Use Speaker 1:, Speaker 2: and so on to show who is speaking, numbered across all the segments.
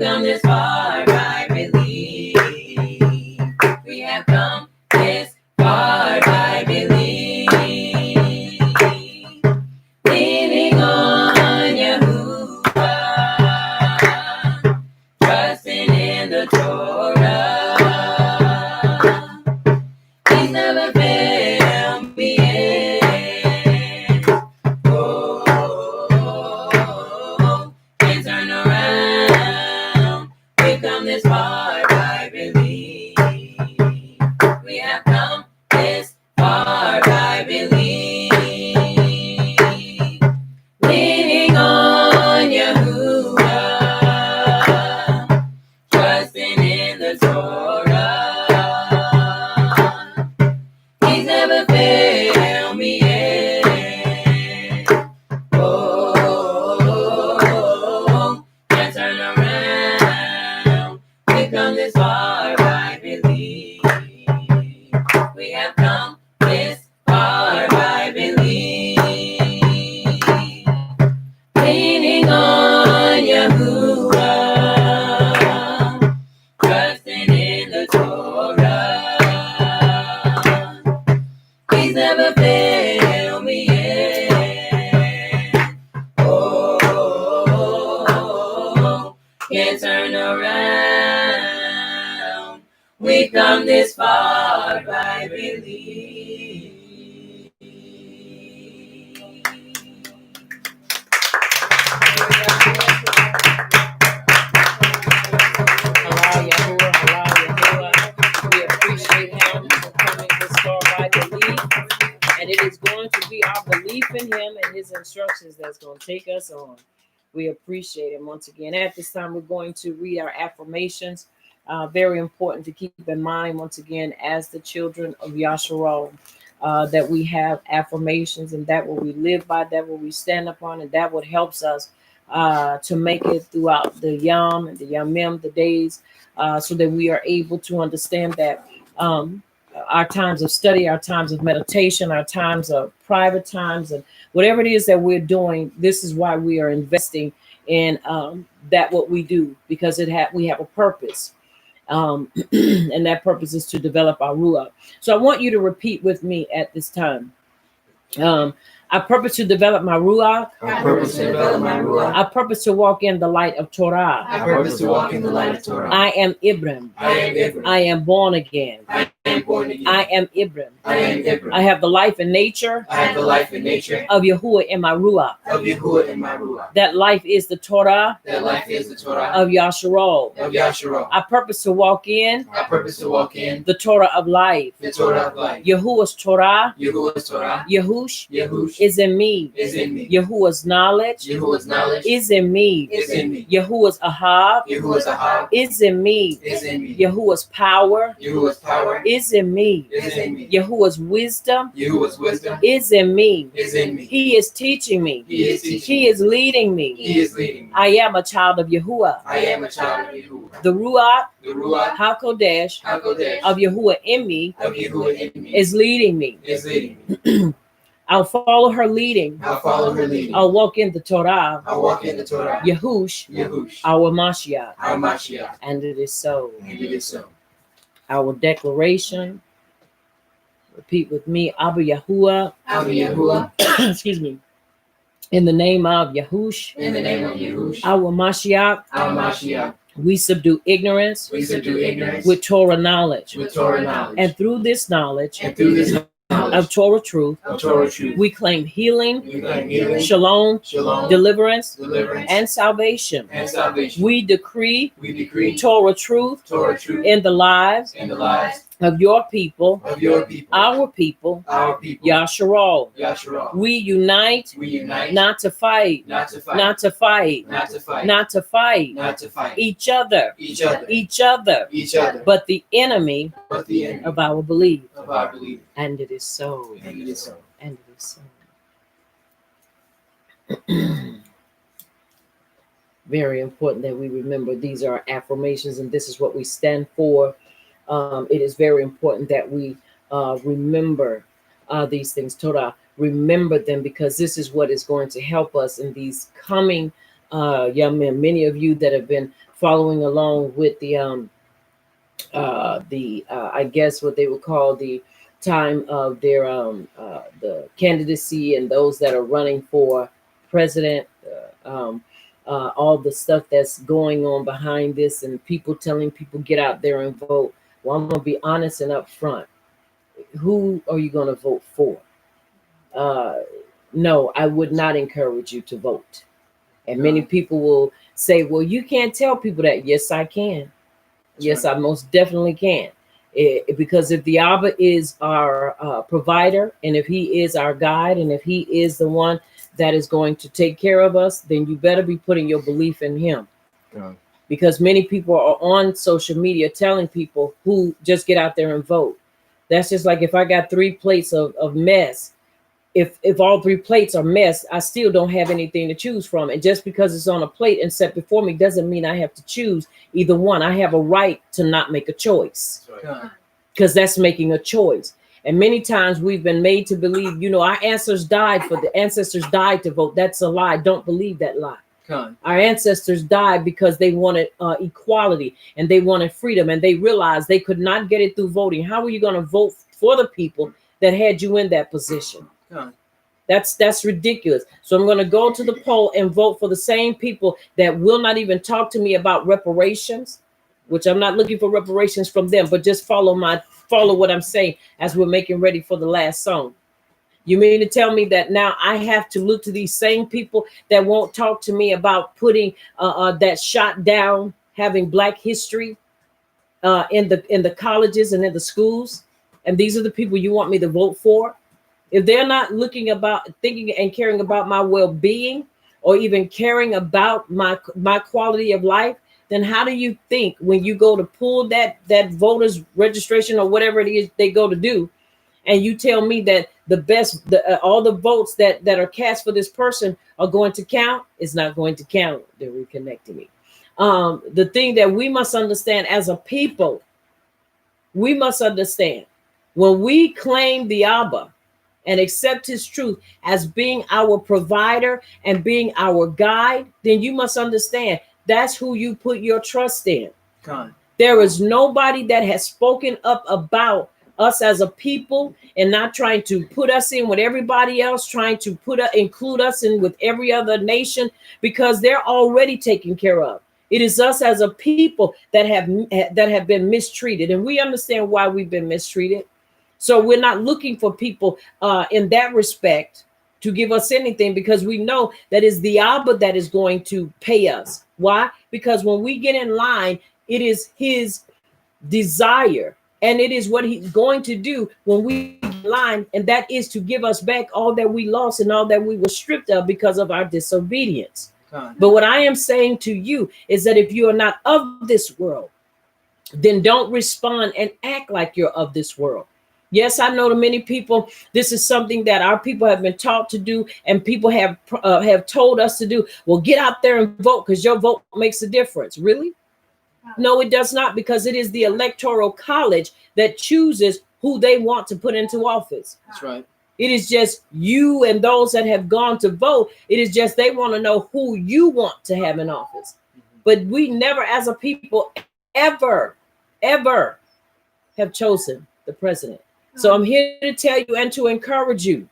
Speaker 1: come this far by belief. We have come this far by belief. Leaning on Yahuwah, trusting in the Torah. He's never failed me yet. Oh, can't turn around. We come this far by belief. We have come this far by belief. Leaning on Yahuwah, trusting in the Torah. He's never failed me yet. Oh, can't turn around. We come this far by belief. We have come this far by belief. Leaning on Yahuwah, trusting in the Torah. He's never failed me yet. Oh, can't turn around. We come this far by belief.
Speaker 2: Hello, Yahuwah. We appreciate him for coming this far by belief. And it is going to be our belief in him and his instructions that's going to take us on. We appreciate him once again. At this time, we're going to read our affirmations. Very important to keep in mind, once again, as the children of Yasharal, that we have affirmations, and that what we live by, that what we stand upon, and that what helps us to make it throughout the Yom and the Yamim, the days, so that we are able to understand that our times of study, our times of meditation, our times of private times, and whatever it is that we're doing, this is why we are investing in that what we do, because we have a purpose. And that purpose is to develop our ruach. So I want you to repeat with me at this time. I purpose to develop my ruach.
Speaker 1: I purpose to develop my ruach.
Speaker 2: I purpose to walk in the light of Torah.
Speaker 1: I purpose to walk in the light of Torah.
Speaker 2: I am Ibram.
Speaker 1: I am Ibram.
Speaker 2: I am born again.
Speaker 1: I am born again.
Speaker 2: I am Ibram.
Speaker 1: I am Ibram.
Speaker 2: I have the life and nature
Speaker 1: I have the life and nature
Speaker 2: of Yahuwah in my ruach.
Speaker 1: of Yahuwah in my ruach.
Speaker 2: That life is the Torah
Speaker 1: That life is the Torah
Speaker 2: of Yasharal.
Speaker 1: of Yasharal.
Speaker 2: I purpose to walk in
Speaker 1: I purpose to walk in
Speaker 2: the Torah of life.
Speaker 1: the Torah of life.
Speaker 2: Yahuwah's Torah,
Speaker 1: Yahuwah's Torah,
Speaker 2: Yahush,
Speaker 1: Yahush,
Speaker 2: is in me.
Speaker 1: is in me.
Speaker 2: Yahuwah's knowledge
Speaker 1: Yahuwah's knowledge
Speaker 2: is in me.
Speaker 1: is in me.
Speaker 2: Yahuwah's ahab
Speaker 1: Yahuwah's ahab
Speaker 2: is in me.
Speaker 1: is in me.
Speaker 2: Yahuwah's power
Speaker 1: Yahuwah's power
Speaker 2: is in me.
Speaker 1: is in me.
Speaker 2: Yahuwah's wisdom
Speaker 1: Yahuwah's wisdom
Speaker 2: is in me.
Speaker 1: is in me.
Speaker 2: He is teaching me.
Speaker 1: He is teaching
Speaker 2: He is leading me.
Speaker 1: He is leading me.
Speaker 2: I am a child of Yahuwah.
Speaker 1: I am a child of Yahuwah.
Speaker 2: The Ruach
Speaker 1: The Ruach
Speaker 2: HaKodesh
Speaker 1: HaKodesh
Speaker 2: of Yahuwah in me
Speaker 1: of Yahuwah in me
Speaker 2: is leading me.
Speaker 1: is leading me.
Speaker 2: I'll follow her leading.
Speaker 1: I'll follow her leading.
Speaker 2: I'll walk in the Torah.
Speaker 1: I'll walk in the Torah.
Speaker 2: Yahush,
Speaker 1: Yahush,
Speaker 2: our Mashiach.
Speaker 1: our Mashiach.
Speaker 2: And it is so.
Speaker 1: And it is so.
Speaker 2: Our declaration. Repeat with me. Abba Yahuwah.
Speaker 1: Abba Yahuwah,
Speaker 2: Excuse me. In the name of Yahush,
Speaker 1: in the name of Yahush,
Speaker 2: our Mashiach,
Speaker 1: our Mashiach,
Speaker 2: we subdue ignorance
Speaker 1: we subdue ignorance
Speaker 2: with Torah knowledge.
Speaker 1: with Torah knowledge.
Speaker 2: And through this knowledge
Speaker 1: And through this knowledge
Speaker 2: of Torah truth,
Speaker 1: of Torah truth,
Speaker 2: we claim healing,
Speaker 1: we claim healing,
Speaker 2: shalom,
Speaker 1: shalom,
Speaker 2: deliverance,
Speaker 1: deliverance,
Speaker 2: and salvation.
Speaker 1: and salvation.
Speaker 2: We decree
Speaker 1: We decree
Speaker 2: Torah truth
Speaker 1: Torah truth
Speaker 2: in the lives
Speaker 1: in the lives
Speaker 2: of your people,
Speaker 1: of your people,
Speaker 2: our people, Yasharal.
Speaker 1: Yasharal.
Speaker 2: We unite
Speaker 1: We unite
Speaker 2: not to fight,
Speaker 1: not to fight,
Speaker 2: not to fight,
Speaker 1: not to fight,
Speaker 2: not to fight
Speaker 1: not to fight
Speaker 2: each other,
Speaker 1: each other,
Speaker 2: each other,
Speaker 1: each other,
Speaker 2: but the enemy
Speaker 1: but the enemy
Speaker 2: of our belief.
Speaker 1: of our belief.
Speaker 2: And it is so.
Speaker 1: And it is so.
Speaker 2: And it is so. Very important that we remember these are affirmations and this is what we stand for. It is very important that we remember these things. Torah, remember them, because this is what is going to help us in these coming young men. Many of you that have been following along with the I guess what they would call the time of their the candidacy, and those that are running for president, all the stuff that's going on behind this, and people telling people get out there and vote. Well, I'm gonna be honest and upfront. Who are you gonna vote for? uh, no, I would not encourage you to vote. And many people will say, well, you can't tell people that. Yes, I can. Yes, I most definitely can. Because if the Abba is our provider, and if he is our guide, and if he is the one that is going to take care of us, then you better be putting your belief in him.
Speaker 3: God.
Speaker 2: Because many people are on social media telling people who just get out there and vote. That's just like if I got 3 plates of mess. If all 3 plates are mess, I still don't have anything to choose from. And just because it's on a plate and set before me doesn't mean I have to choose either one. I have a right to not make a choice, because that's making a choice. And many times we've been made to believe, our ancestors died to vote. That's a lie. Don't believe that lie. Our ancestors died because they wanted equality, and they wanted freedom, and they realized they could not get it through voting. How are you going to vote for the people that had you in that position? That's ridiculous. So I'm going to go to the poll and vote for the same people that will not even talk to me about reparations, which I'm not looking for reparations from them, but just follow what I'm saying as we're making ready for the last song. You mean to tell me that now I have to look to these same people that won't talk to me about putting that shot down, having Black history in the colleges and in the schools? And these are the people you want me to vote for? If they're not thinking and caring about my well-being, or even caring about my quality of life, then how do you think when you go to pull that voters registration or whatever it is they go to do, and you tell me that all the votes that are cast for this person are going to count? It's not going to count. They're reconnecting me. The thing that we must understand as a people, we must understand, when we claim the Abba and accept his truth as being our provider and being our guide, then you must understand that's who you put your trust in.
Speaker 3: God.
Speaker 2: There is nobody that has spoken up about us as a people, and not trying to put us in with everybody else, trying to include us in with every other nation, because they're already taken care of. It is us as a people that have been mistreated, and we understand why we've been mistreated. So we're not looking for people in that respect to give us anything, because we know that is the Abba that is going to pay us. Why? Because when we get in line, it is his desire, and it is what he's going to do when we get in line, and that is to give us back all that we lost and all that we were stripped of because of our disobedience. But what I am saying to you is that if you are not of this world, then don't respond and act like you're of this world. Yes, I know to many people, this is something that our people have been taught to do, and people have told us to do. Well, get out there and vote, because your vote makes a difference. Really? No, it does not, because it is the electoral college that chooses who they want to put into office.
Speaker 3: That's right.
Speaker 2: It is just you and those that have gone to vote. It is just they want to know who you want to have in office. But we never, as a people, ever have chosen the president. So I'm here to tell you and to encourage you.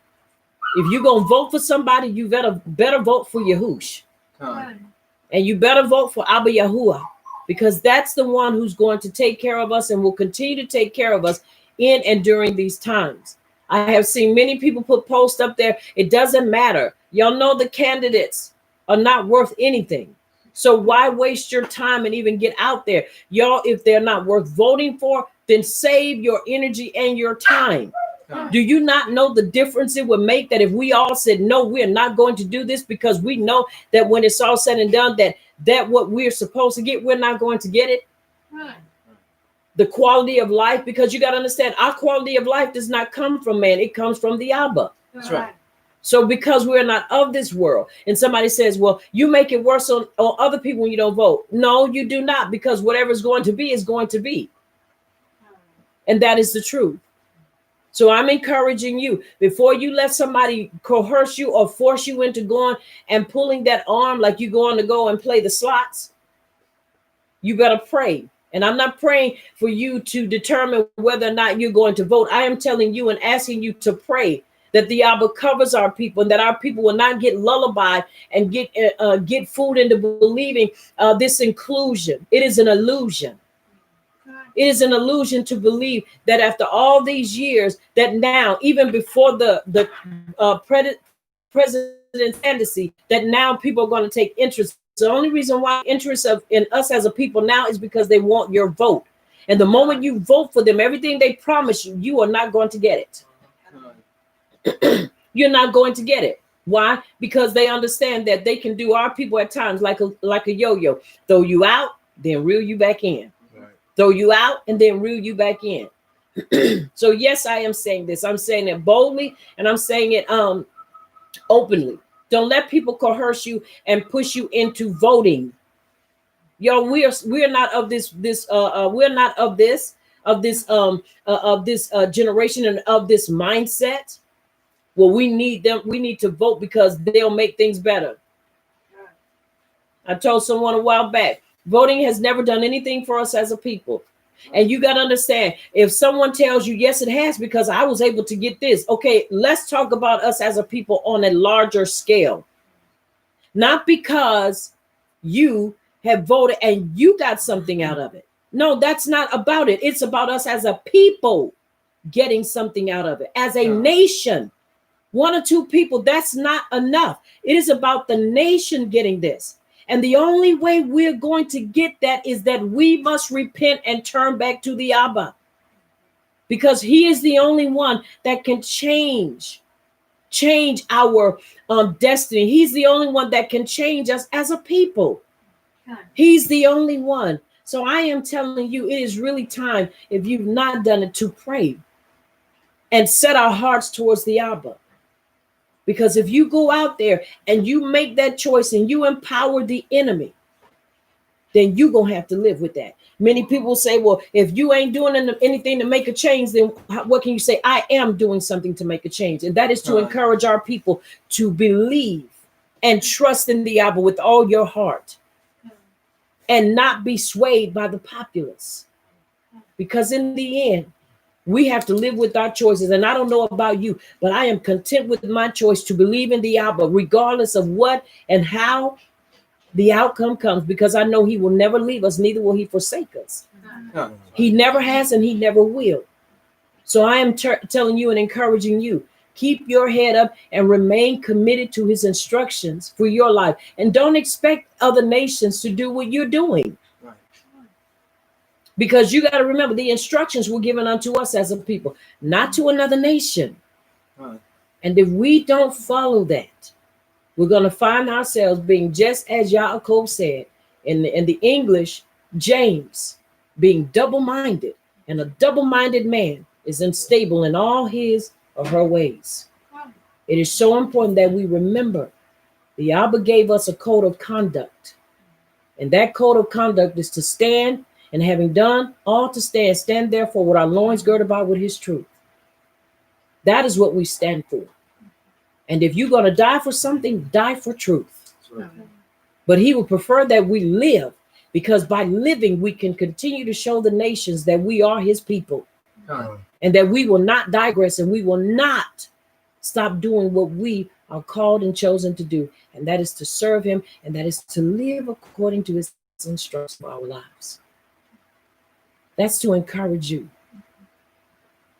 Speaker 2: If you're going to vote for somebody, you better vote for Yahush. And you better vote for Abba Yahuwah, because that's the one who's going to take care of us and will continue to take care of us in and during these times. I have seen many people put posts up there. It doesn't matter. Y'all know the candidates are not worth anything. So why waste your time and even get out there? Y'all, if they're not worth voting for, then save your energy and your time. Do you not know the difference it would make that if we all said, no, we're not going to do this, because we know that when it's all said and done, that what we're supposed to get, we're not going to get it? The quality of life, because you got to understand, our quality of life does not come from man. It comes from the Abba.
Speaker 3: That's right.
Speaker 2: So because we're not of this world, and somebody says, well, you make it worse on other people when you don't vote. No, you do not, because whatever's going to be is going to be. And that is the truth. So I'm encouraging you, before you let somebody coerce you or force you into going and pulling that arm like you're going to go and play the slots, You better pray. And I'm not praying for you to determine whether or not you're going to vote. I am telling you and asking you to pray that the Abba covers our people and that our people will not get lullabied and get fooled into believing this inclusion. It is an illusion. It is an illusion to believe that after all these years, that now, even before the president's candidacy, that now people are going to take interest. The only reason why interest in us as a people now is because they want your vote. And the moment you vote for them, everything they promise you, you are not going to get it. You're not going to get it. Why? Because they understand that they can do our people at times like a yo-yo. Throw you out, then reel you back in. Right. Throw you out and then reel you back in. So yes, I am saying this. I'm saying it boldly and I'm saying it openly. Don't let people coerce you and push you into voting. Yo, we're not of this we're not of this generation and of this mindset. Well, we need to vote because they'll make things better. I told someone a while back, voting has never done anything for us as a people. And you got to understand, if someone tells you, yes, it has, because I was able to get this. Okay, let's talk about us as a people on a larger scale. Not because you have voted and you got something out of it. No, that's not about it. It's about us as a people getting something out of it. As a nation, one or two people, that's not enough. It is about the nation getting this. And the only way we're going to get that is that we must repent and turn back to the Abba. Because he is the only one that can change our destiny. He's the only one that can change us as a people. He's the only one. So I am telling you, it is really time, if you've not done it, to pray and set our hearts towards the Abba. Because if you go out there and you make that choice and you empower the enemy, then you're going to have to live with that. Many people say, well, if you ain't doing anything to make a change, then what can you say? I am doing something to make a change. And that is to encourage our people to believe and trust in the Abba with all your heart and not be swayed by the populace. Because in the end, we have to live with our choices. And I don't know about you, but I am content with my choice to believe in the Abba, regardless of what and how the outcome comes, because I know he will never leave us, neither will he forsake us. He never has and he never will. So I am telling you and encouraging you, keep your head up and remain committed to his instructions for your life. And don't expect other nations to do what you're doing. Because you got to remember, the instructions were given unto us as a people, not to another nation. And if we don't follow that, we're going to find ourselves being just as Yaakov said in the English, James, being double-minded. And a double-minded man is unstable in all his or her ways. It is so important that we remember the Abba gave us a code of conduct. And that code of conduct is to stand, and having done all to stand therefore with our loins girded about with his truth. That is what we stand for. And if you're going to die for something, die for truth. Right. But he would prefer that we live, because by living, we can continue to show the nations that we are his people. And that we will not digress and we will not stop doing what we are called and chosen to do. And that is to serve him, and that is to live according to his instructions for our lives. That's to encourage you.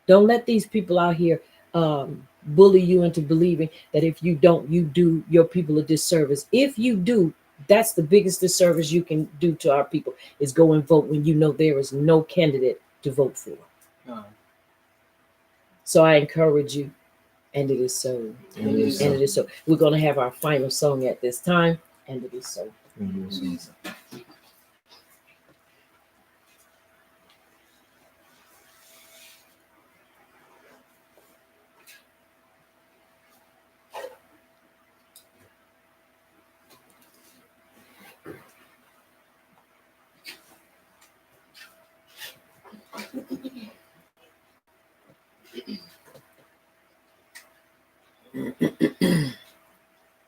Speaker 2: Don't let these people out here bully you into believing that if you don't, you do your people a disservice. If you do, that's the biggest disservice you can do to our people, is go and vote when you know there is no candidate to vote for. So I encourage you, and it is so. And it is so. We're going to have our final song at this time, and it is so.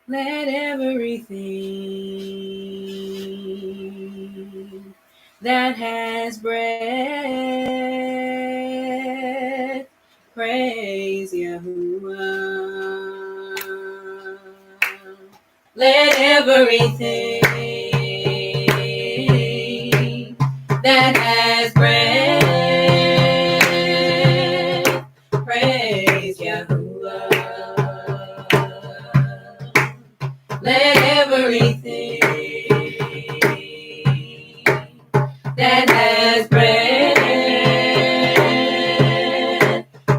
Speaker 1: Let everything that has breath, praise Yahuwah. Let everything that has breath, praise Yahuwah. Let everything that has breath,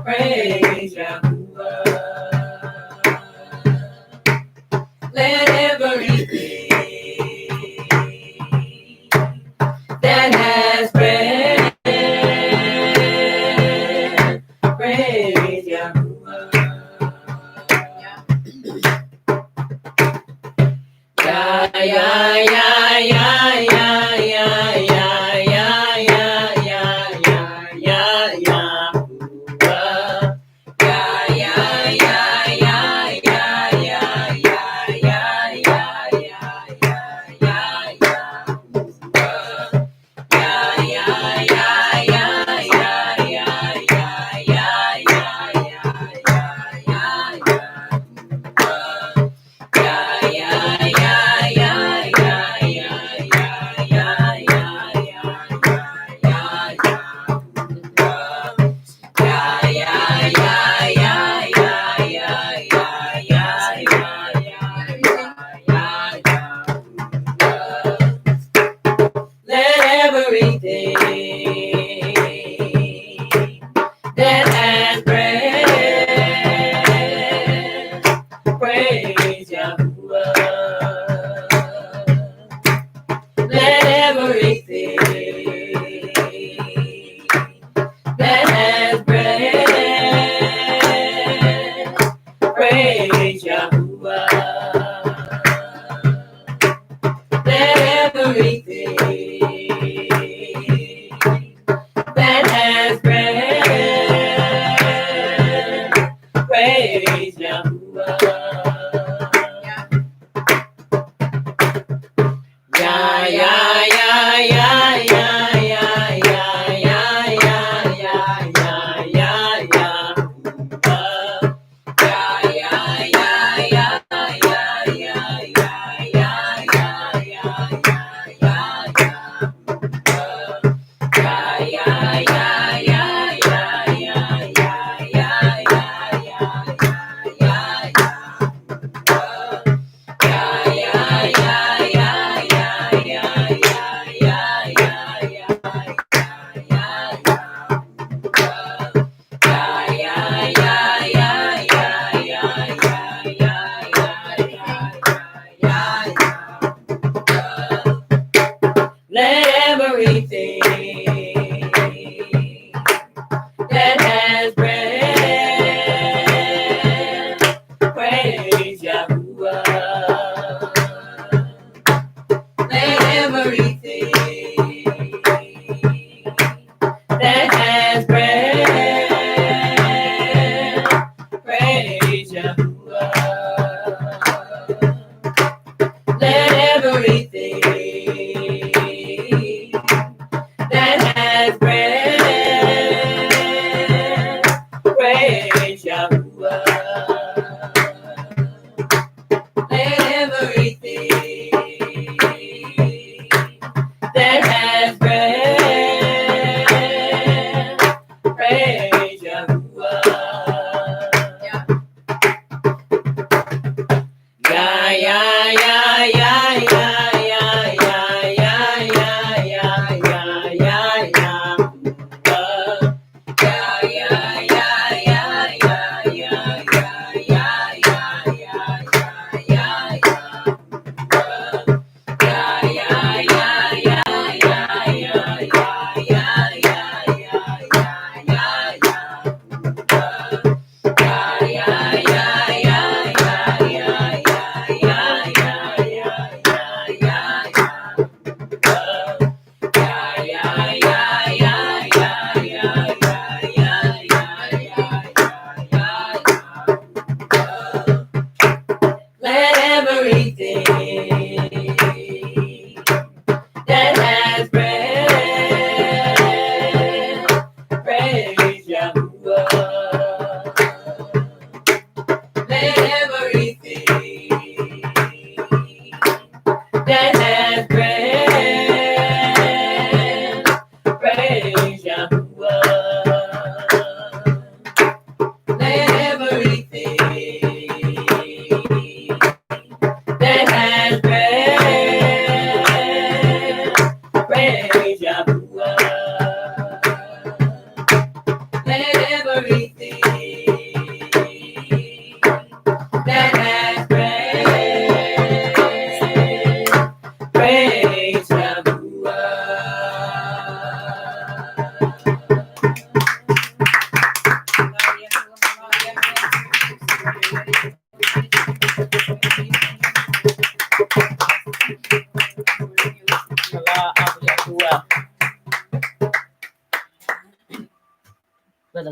Speaker 1: praise Yahuwah. Let everything that has breath, praise Yahuwah. Ya ya ya ya ya ya ya ya ya ya ya ya Yahuwah. Ya ya ya ya ya ya ya ya ya ya ya Yahuwah. Ya ya ya ya ya ya ya ya ya ya Yahuwah. Let everything that has breath, praise Yahuwah. Let everything that has breath, praise Yahuwah. Let everything that has breath, praise Yahuwah. Ya ya ya ya ya ya ya ya ya ya ya ya Yahuwah. Ya ya ya ya ya ya ya ya ya ya Yahuwah. Ya ya ya ya ya ya ya ya ya Let everything that has breath, praise Yahuwah. Let everything that has breath, praise Yahuwah. Let everything that has breath, praise Yahuwah. Let everything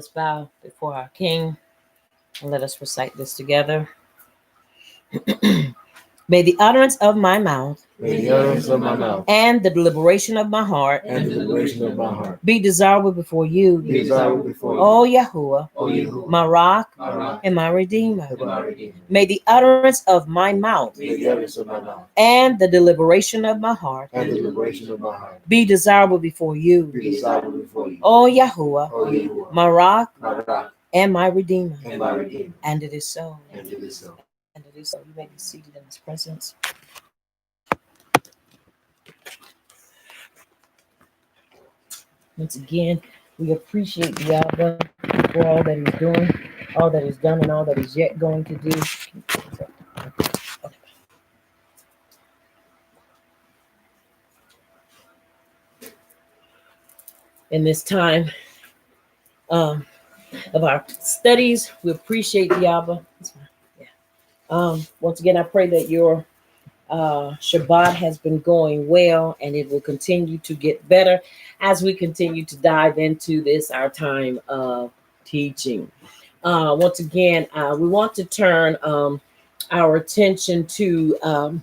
Speaker 2: Let's bow before our King and let us recite this together. May the utterance of my mouth and the deliberation of my heart be desirable before you, O Yahuwah, my rock and my redeemer. May the utterance of my mouth and the deliberation of my heart be desirable before you, O Yahuwah, my rock and my redeemer. And it is so. And it is so. You may be seated in his presence. Once again, we appreciate the Abba for all that he's doing, all that he's done, and all that he's yet going to do. In this time of our studies, we appreciate the Abba. Once again, I pray that your Shabbat has been going well, and it will continue to get better as we continue to dive into this, our time of teaching. Once again, we want to turn our attention to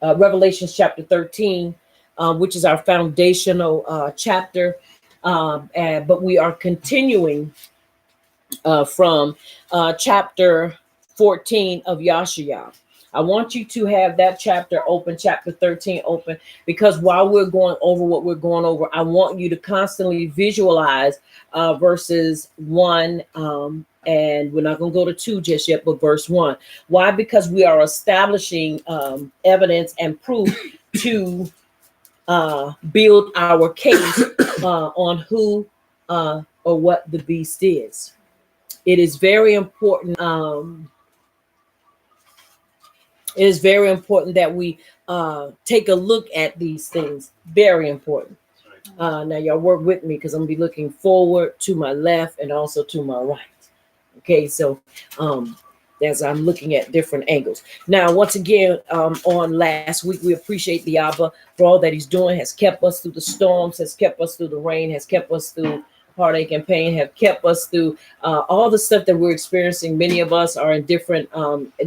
Speaker 2: Revelation chapter 13, which is our foundational chapter. But we are continuing from chapter 14 of Yashaya. I want you to have that chapter open, chapter 13 open, because while we're going over what we're going over, I want you to constantly visualize verses 1, and we're not going to go to 2 just yet, but verse 1. Why? Because we are establishing evidence and proof to build our case on who or what the beast is. It is very important. It is very important that we take a look at these things. Very important. Now, y'all work with me because I'm gonna be looking forward, to my left, and also to my right. Okay, so as I'm looking at different angles. Now, once again, on last week, we appreciate the Abba for all that he's doing. Has kept us through the storms, has kept us through the rain, has kept us through heartache and pain, have kept us through all the stuff that we're experiencing. Many of us are in different,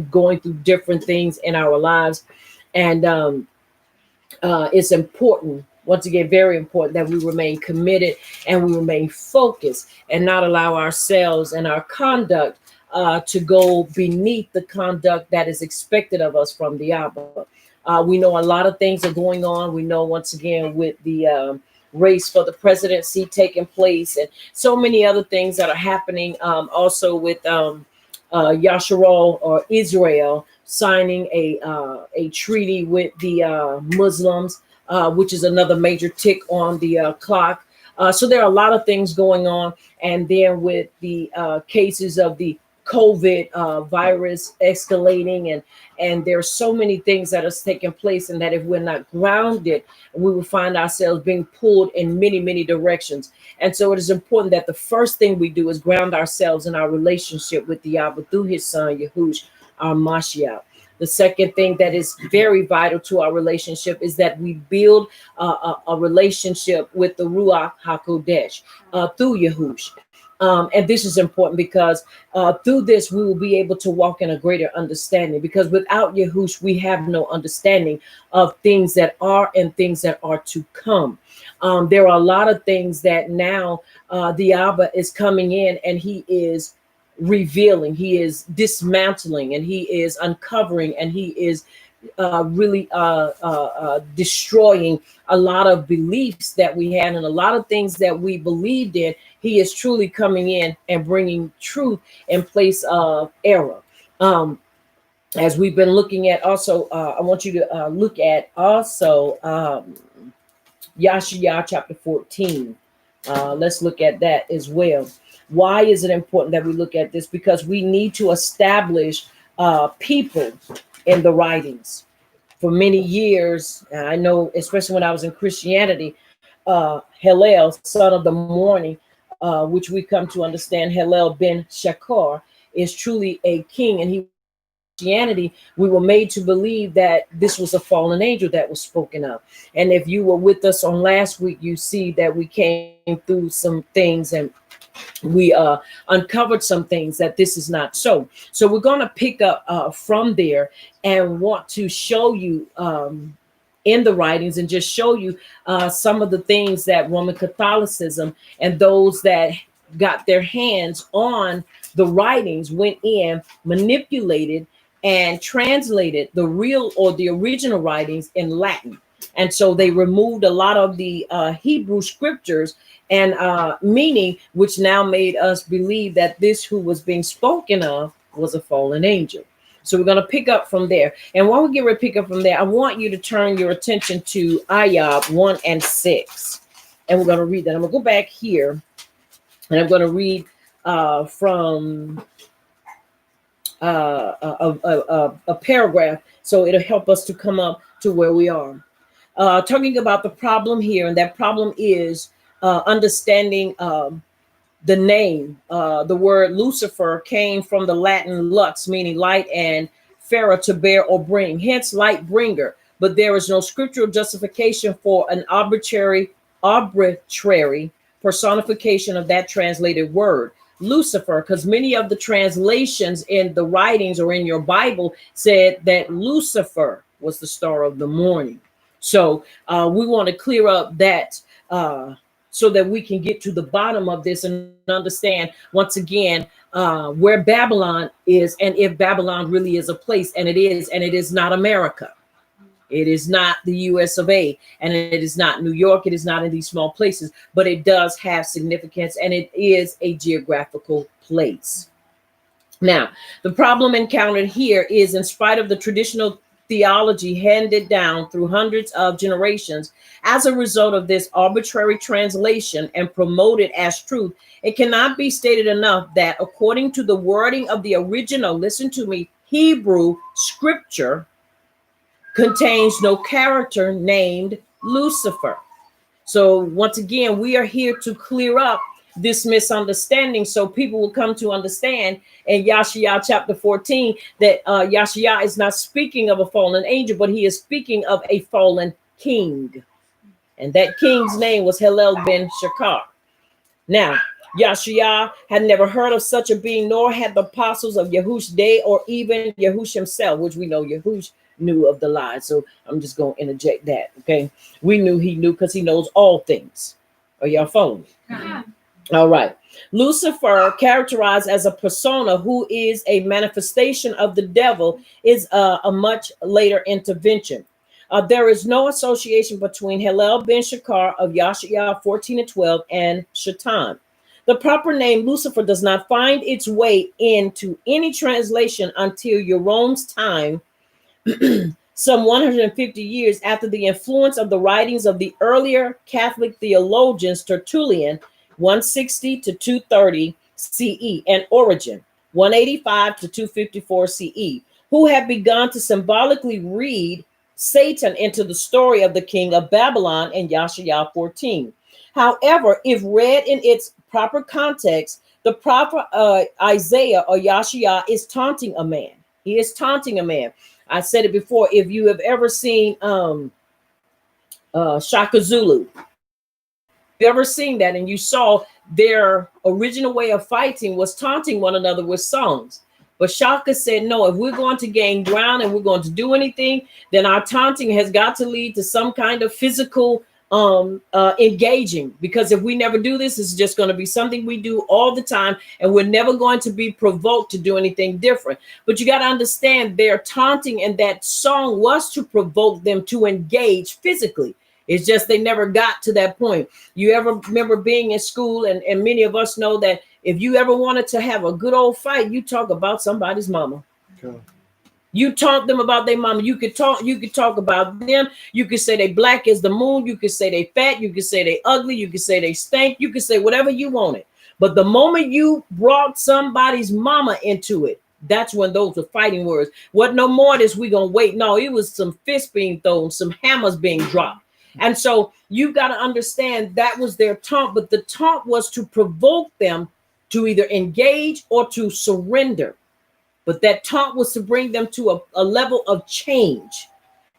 Speaker 2: going through different things in our lives. And it's important, once again, very important that we remain committed and we remain focused and not allow ourselves and our conduct to go beneath the conduct that is expected of us from the Abba. We know a lot of things are going on. We know, once again, with the race for the presidency taking place and so many other things that are happening. Also with Yashar or Israel signing a treaty with the Muslims, which is another major tick on the clock. So there are a lot of things going on. And then with the cases of the COVID virus escalating, and there's so many things that are taking place, and that if we're not grounded, we will find ourselves being pulled in many, many directions. And so it is important that the first thing we do is ground ourselves in our relationship with the Abba through his son, Yahush, our Mashiach. The second thing that is very vital to our relationship is that we build a relationship with the Ruach HaKodesh through Yahush. And this is important because through this, we will be able to walk in a greater understanding, because without Yahush, we have no understanding of things that are and things that are to come. There are a lot of things that now the Abba is coming in and he is revealing, he is dismantling, and he is uncovering, and he is really destroying a lot of beliefs that we had and a lot of things that we believed in. He is truly coming in and bringing truth in place of error. As we've been looking at also, I want you to look at also Yashaya chapter 14. Let's look at that as well. Why is it important that we look at this? Because we need to establish people in the writings. For many years, I know, especially when I was in Christianity, Helel, son of the morning, which we come to understand, Helel ben Shachar, is truly a king, and he Christianity, we were made to believe that this was a fallen angel that was spoken of. And if you were with us on last week, you see that we came through some things and we uncovered some things that this is not so. So we're going to pick up from there and want to show you in the writings and just show you some of the things that Roman Catholicism and those that got their hands on the writings went in, manipulated, and translated the real or the original writings in Latin. And so they removed a lot of the Hebrew scriptures and meaning, which now made us believe that this who was being spoken of was a fallen angel. So we're going to pick up from there. And while we get ready to pick up from there, I want you to turn your attention to Ayah 1 and 6. And we're going to read that. I'm going to go back here and I'm going to read from a paragraph. So it'll help us to come up to where we are. Talking about the problem here, and that problem is understanding the name. The word Lucifer came from the Latin lux, meaning light, and fera, to bear or bring, hence light bringer. But there is no scriptural justification for an arbitrary personification of that translated word Lucifer, because many of the translations in the writings or in your Bible said that Lucifer was the star of the morning. So we want to clear up that so that we can get to the bottom of this and understand once again where Babylon is, and if Babylon really is a place, and it is not America. It is not the US of A, and it is not New York. It is not in these small places, but it does have significance, and it is a geographical place. Now, the problem encountered here is, in spite of the traditional theology handed down through hundreds of generations, as a result of this arbitrary translation and promoted as truth, it cannot be stated enough that according to the wording of the original, listen to me, Hebrew scripture contains no character named Lucifer. So once again, we are here to clear up this misunderstanding so people will come to understand in Yashaya chapter 14 that Yashaya is not speaking of a fallen angel, but he is speaking of a fallen king. And that king's name was Helel ben Shachar. Now, Yashaya had never heard of such a being, nor had the apostles of Yahush Day or even Yahush himself, which we know Yahush knew of the lie. So I'm just going to interject that. Okay. We knew he knew because he knows all things. Are y'all following me? Uh-huh. All right. Lucifer, characterized as a persona who is a manifestation of the devil, is a much later intervention. There is no association between Helel ben Shachar of Yashaya 14 and 12 and Shaitan. The proper name Lucifer does not find its way into any translation until Jerome's time, some 150 years after the influence of the writings of the earlier Catholic theologians Tertullian, 160 to 230 CE, and Origen, 185 to 254 CE, who have begun to symbolically read Satan into the story of the king of Babylon in Yashaya 14. However, if read in its proper context, the prophet Isaiah or Yashaya is taunting a man. He is taunting a man. I said it before. If you have ever seen Shaka Zulu, if you ever seen that and you saw their original way of fighting was taunting one another with songs. But Shaka said, no, if we're going to gain ground and we're going to do anything, then our taunting has got to lead to some kind of physical engaging, because if we never do this, it's just going to be something we do all the time, and we're never going to be provoked to do anything different. But you got to understand, their taunting and that song was to provoke them to engage physically. It's just they never got to that point. You ever remember being in school, and many of us know that if you ever wanted to have a good old fight, you talk about somebody's mama. Cool. You taunt them about their mama. You could talk about them. You could say they black as the moon. You could say they fat. You could say they ugly. You could say they stink. You could say whatever you wanted. But the moment you brought somebody's mama into it, that's when those were fighting words. What no more is we gonna wait. No, it was some fists being thrown, some hammers being dropped. And so you got to understand that was their taunt, but the taunt was to provoke them to either engage or to surrender. But that taunt was to bring them to a level of change.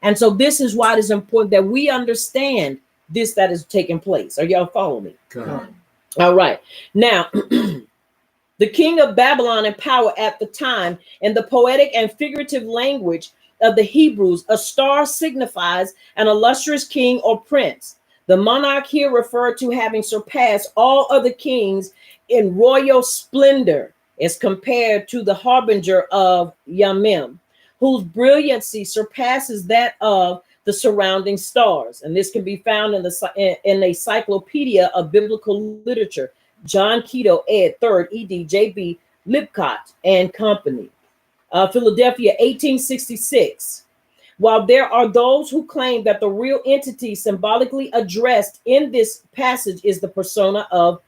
Speaker 2: And so this is why it is important that we understand this that is taking place. Are y'all following me?
Speaker 3: Come.
Speaker 2: All right. Now, the king of Babylon in power at the time, in the poetic and figurative language of the Hebrews, a star signifies an illustrious king or prince. The monarch here referred to having surpassed all other kings in royal splendor as compared to the harbinger of Yamim, whose brilliancy surpasses that of the surrounding stars. And this can be found in the Encyclopedia of Biblical Literature, John Keto, ed. 3rd, ed. J.B. Lipcott and Company. Philadelphia, 1866. While there are those who claim that the real entity symbolically addressed in this passage is the persona of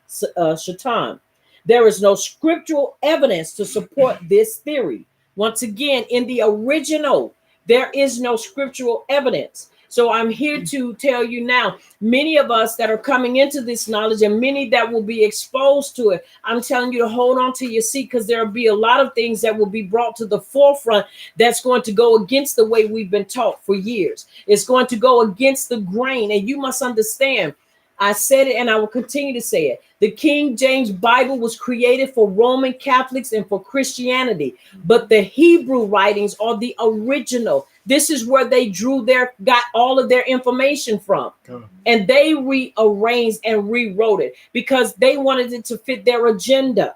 Speaker 2: Shaitan, there is no scriptural evidence to support this theory. Once again, in the original, there is no scriptural evidence. So I'm here to tell you now, many of us that are coming into this knowledge and many that will be exposed to it, I'm telling you to hold on to your seat, because there will be a lot of things that will be brought to the forefront that's going to go against the way we've been taught for years. It's going to go against the grain. And you must understand, I said it and I will continue to say it. The King James Bible was created for Roman Catholics and for Christianity, but the Hebrew writings are the original. This is where they got all of their information from. And they rearranged and rewrote it because they wanted it to fit their agenda.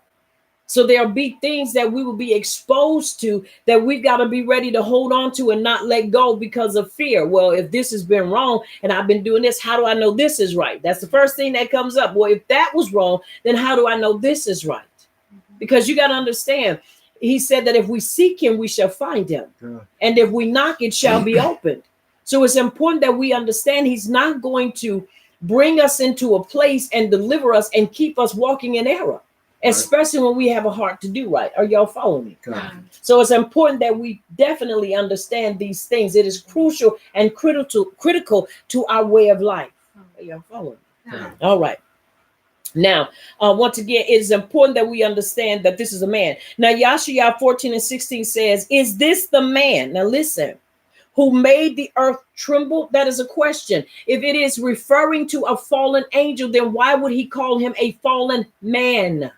Speaker 2: So there'll be things that we will be exposed to that we've got to be ready to hold on to and not let go because of fear. Well, if this has been wrong and I've been doing this, how do I know this is right? That's the first thing that comes up. Well, if that was wrong, then how do I know this is right? Because you got to understand, he said that if we seek him, we shall find him. And if we knock, it shall be opened. So it's important that we understand he's not going to bring us into a place and deliver us and keep us walking in error, especially when we have a heart to do right. Are y'all following me? So it's important that we definitely understand these things. It is crucial and critical to our way of life. Are y'all following me? All right. Now, once again, it is important that we understand that this is a man. Now, Yashayah 14 and 16 says, is this the man? Now, listen. Who made the earth tremble? That is a question. If it is referring to a fallen angel, then why would he call him a fallen man?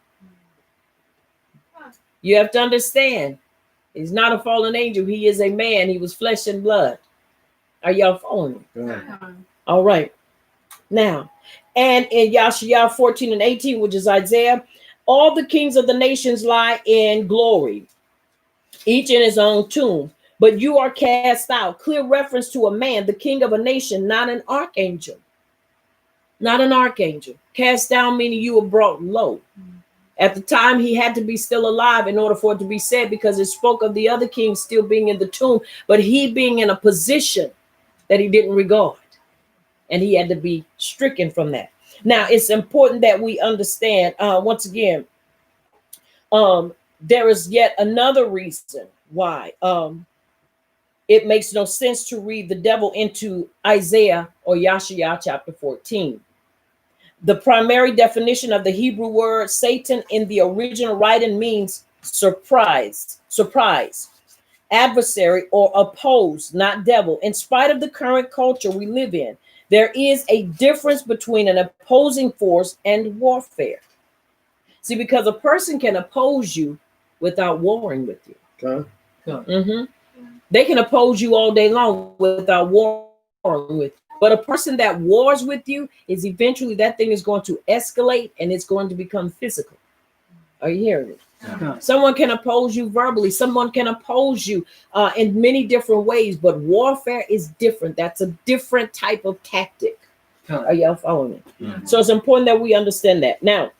Speaker 2: You have to understand, he's not a fallen angel. He is a man. He was flesh and blood. Are y'all following me? All right. Now, and in Yashayah 14 and 18, which is Isaiah, all the kings of the nations lie in glory, each in his own tomb. But you are cast out. Clear reference to a man, the king of a nation, not an archangel. Not an archangel. Cast down meaning you were brought low. At the time, he had to be still alive in order for it to be said, because it spoke of the other king still being in the tomb, but he being in a position that he didn't regard. And he had to be stricken from that. Now, it's important that we understand, once again, there is yet another reason why it makes no sense to read the devil into Isaiah or Yashayah chapter 14. The primary definition of the Hebrew word Satan in the original writing means surprise, adversary, or opposed, not devil. In spite of the current culture we live in, there is a difference between an opposing force and warfare. See, because a person can oppose you without warring with you. They can oppose you all day long without warring with you. But a person that wars with you is eventually that thing is going to escalate and it's going to become physical. Are you hearing me? Someone can oppose you verbally. Someone can oppose you in many different ways, but warfare is different. That's a different type of tactic. Are y'all following me? So it's important that we understand that. Now,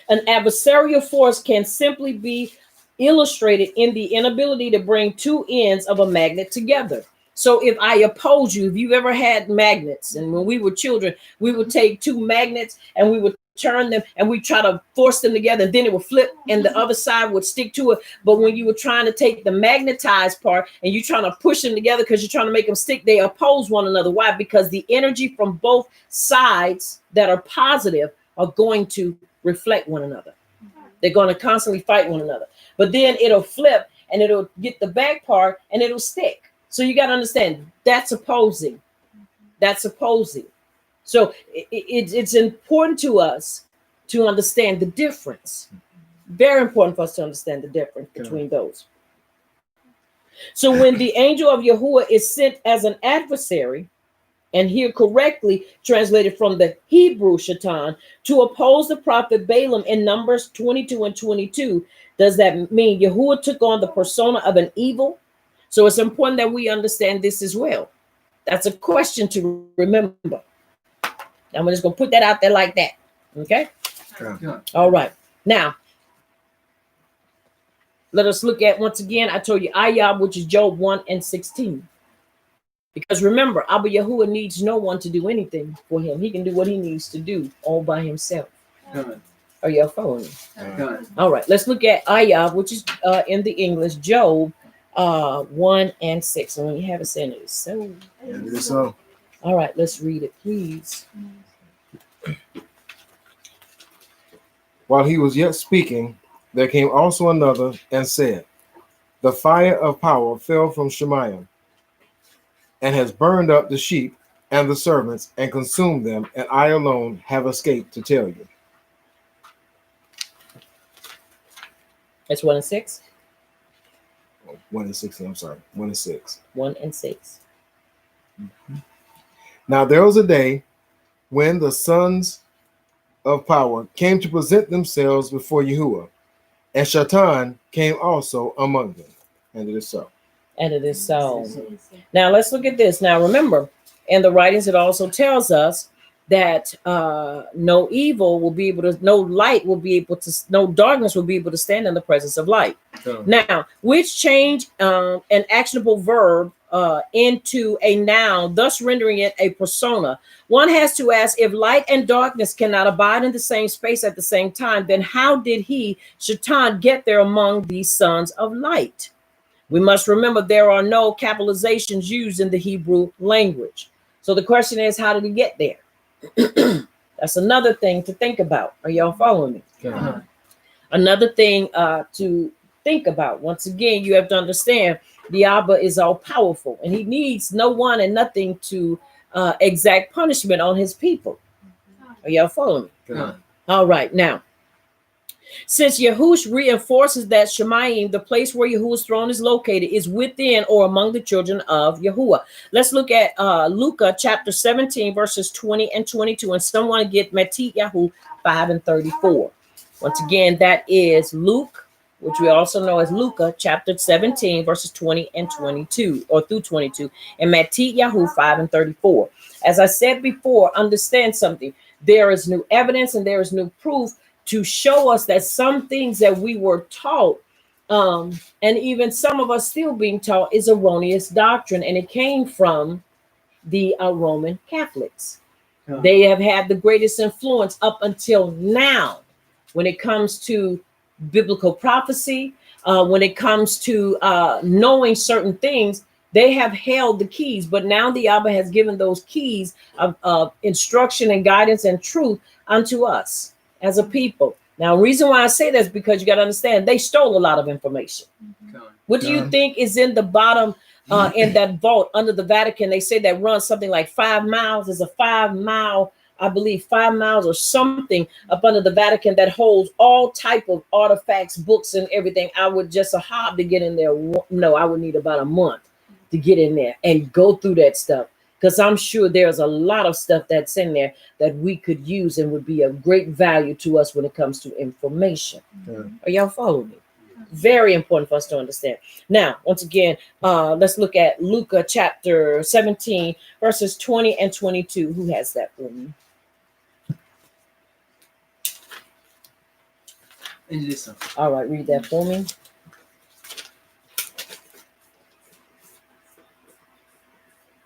Speaker 2: an adversarial force can simply be illustrated in the inability to bring two ends of a magnet together. So if I oppose you, if you've ever had magnets, and when we were children, we would take two magnets and we would turn them and we try to force them together, and then it would flip and the other side would stick to it. But when you were trying to take the magnetized part and you're trying to push them together because you're trying to make them stick, they oppose one another. Why? Because the energy from both sides that are positive are going to reflect one another. They're going to constantly fight one another. but then it'll flip and it'll get the back part and it'll stick. So you got to understand that's opposing. That's opposing. So it's important to us to understand the difference. Very important for us to understand the difference between those. So when the angel of Yahuwah is sent as an adversary, and here correctly translated from the Hebrew Shaitan, to oppose the prophet Balaam in Numbers 22 and 22, does that mean Yahuwah took on the persona of an evil? So it's important that we understand this as well. That's a question to remember. I'm just going to put that out there like that. Okay? All right. Now, let us look at, once again, I told you Ayah, which is Job 1 and 16. Because remember, Abba Yahuwah needs no one to do anything for him. He can do what he needs to do all by himself. Are y'all following me? All right, let's look at Ayah, which is in the English, Job 1 and 6. And when you have it saying it is so.
Speaker 3: It is so.
Speaker 2: All right, let's read it, please.
Speaker 3: While he was yet speaking, there came also another and said, the fire of power fell from Shemayim, and has burned up the sheep and the servants and consumed them, and I alone have escaped to tell you.
Speaker 2: That's 1 and 6.
Speaker 3: 1 and 16, I'm sorry. 1 and 6.
Speaker 2: 1 and 6.
Speaker 3: Now there was a day when the sons of power came to present themselves before Yahuwah, and Shaitan came also among them. And it is so.
Speaker 2: And it is so. Now let's look at this. Now remember, in the writings, it also tells us that no evil will be able to, no light will be able to, no darkness will be able to stand in the presence of light. Now, which change an actionable verb into a noun, thus rendering it a persona. One has to ask, if light and darkness cannot abide in the same space at the same time, then how did he, Shaitan, get there among these sons of light? We must remember there are no capitalizations used in the Hebrew language. So the question is, how did he get there? That's another thing to think about. Are y'all following me?
Speaker 3: Yeah.
Speaker 2: Another thing to think about. Once again, you have to understand the Abba is all powerful and he needs no one and nothing to exact punishment on his people. Are y'all following me?
Speaker 3: Yeah.
Speaker 2: All right. Now, since Yahush reinforces that Shemayim, the place where Yahuwah's throne is located, is within or among the children of Yahuwah. Let's look at Luca chapter 17, verses 20 and 22. And someone get Matit Yahu 5 and 34. Once again, that is Luke, which we also know as Luca chapter 17, verses 20 and 22, or through 22. And Matit Yahu 5 and 34. As I said before, understand something. There is new evidence and there is new proof to show us that some things that we were taught, and even some of us still being taught, is erroneous doctrine, and it came from the Roman Catholics. They have had the greatest influence up until now when it comes to biblical prophecy, when it comes to knowing certain things. They have held the keys, but now the Abba has given those keys of instruction and guidance and truth unto us as a people. Now, the reason why I say that is because you got to understand they stole a lot of information. What do you think is in the bottom in that vault under the Vatican? They say that runs something like 5 miles. There's a 5-mile, I believe 5 miles or something up under the Vatican that holds all type of artifacts, books, and everything. I would just a hob to get in there. No, I would need about a month to get in there and go through that stuff. Because I'm sure there's a lot of stuff that's in there that we could use and would be of great value to us when it comes to information. Are y'all following me? Very important for us to understand. Now, once again, let's look at Luca chapter 17, verses 20 and 22. Who has that for me? All right, read that for me.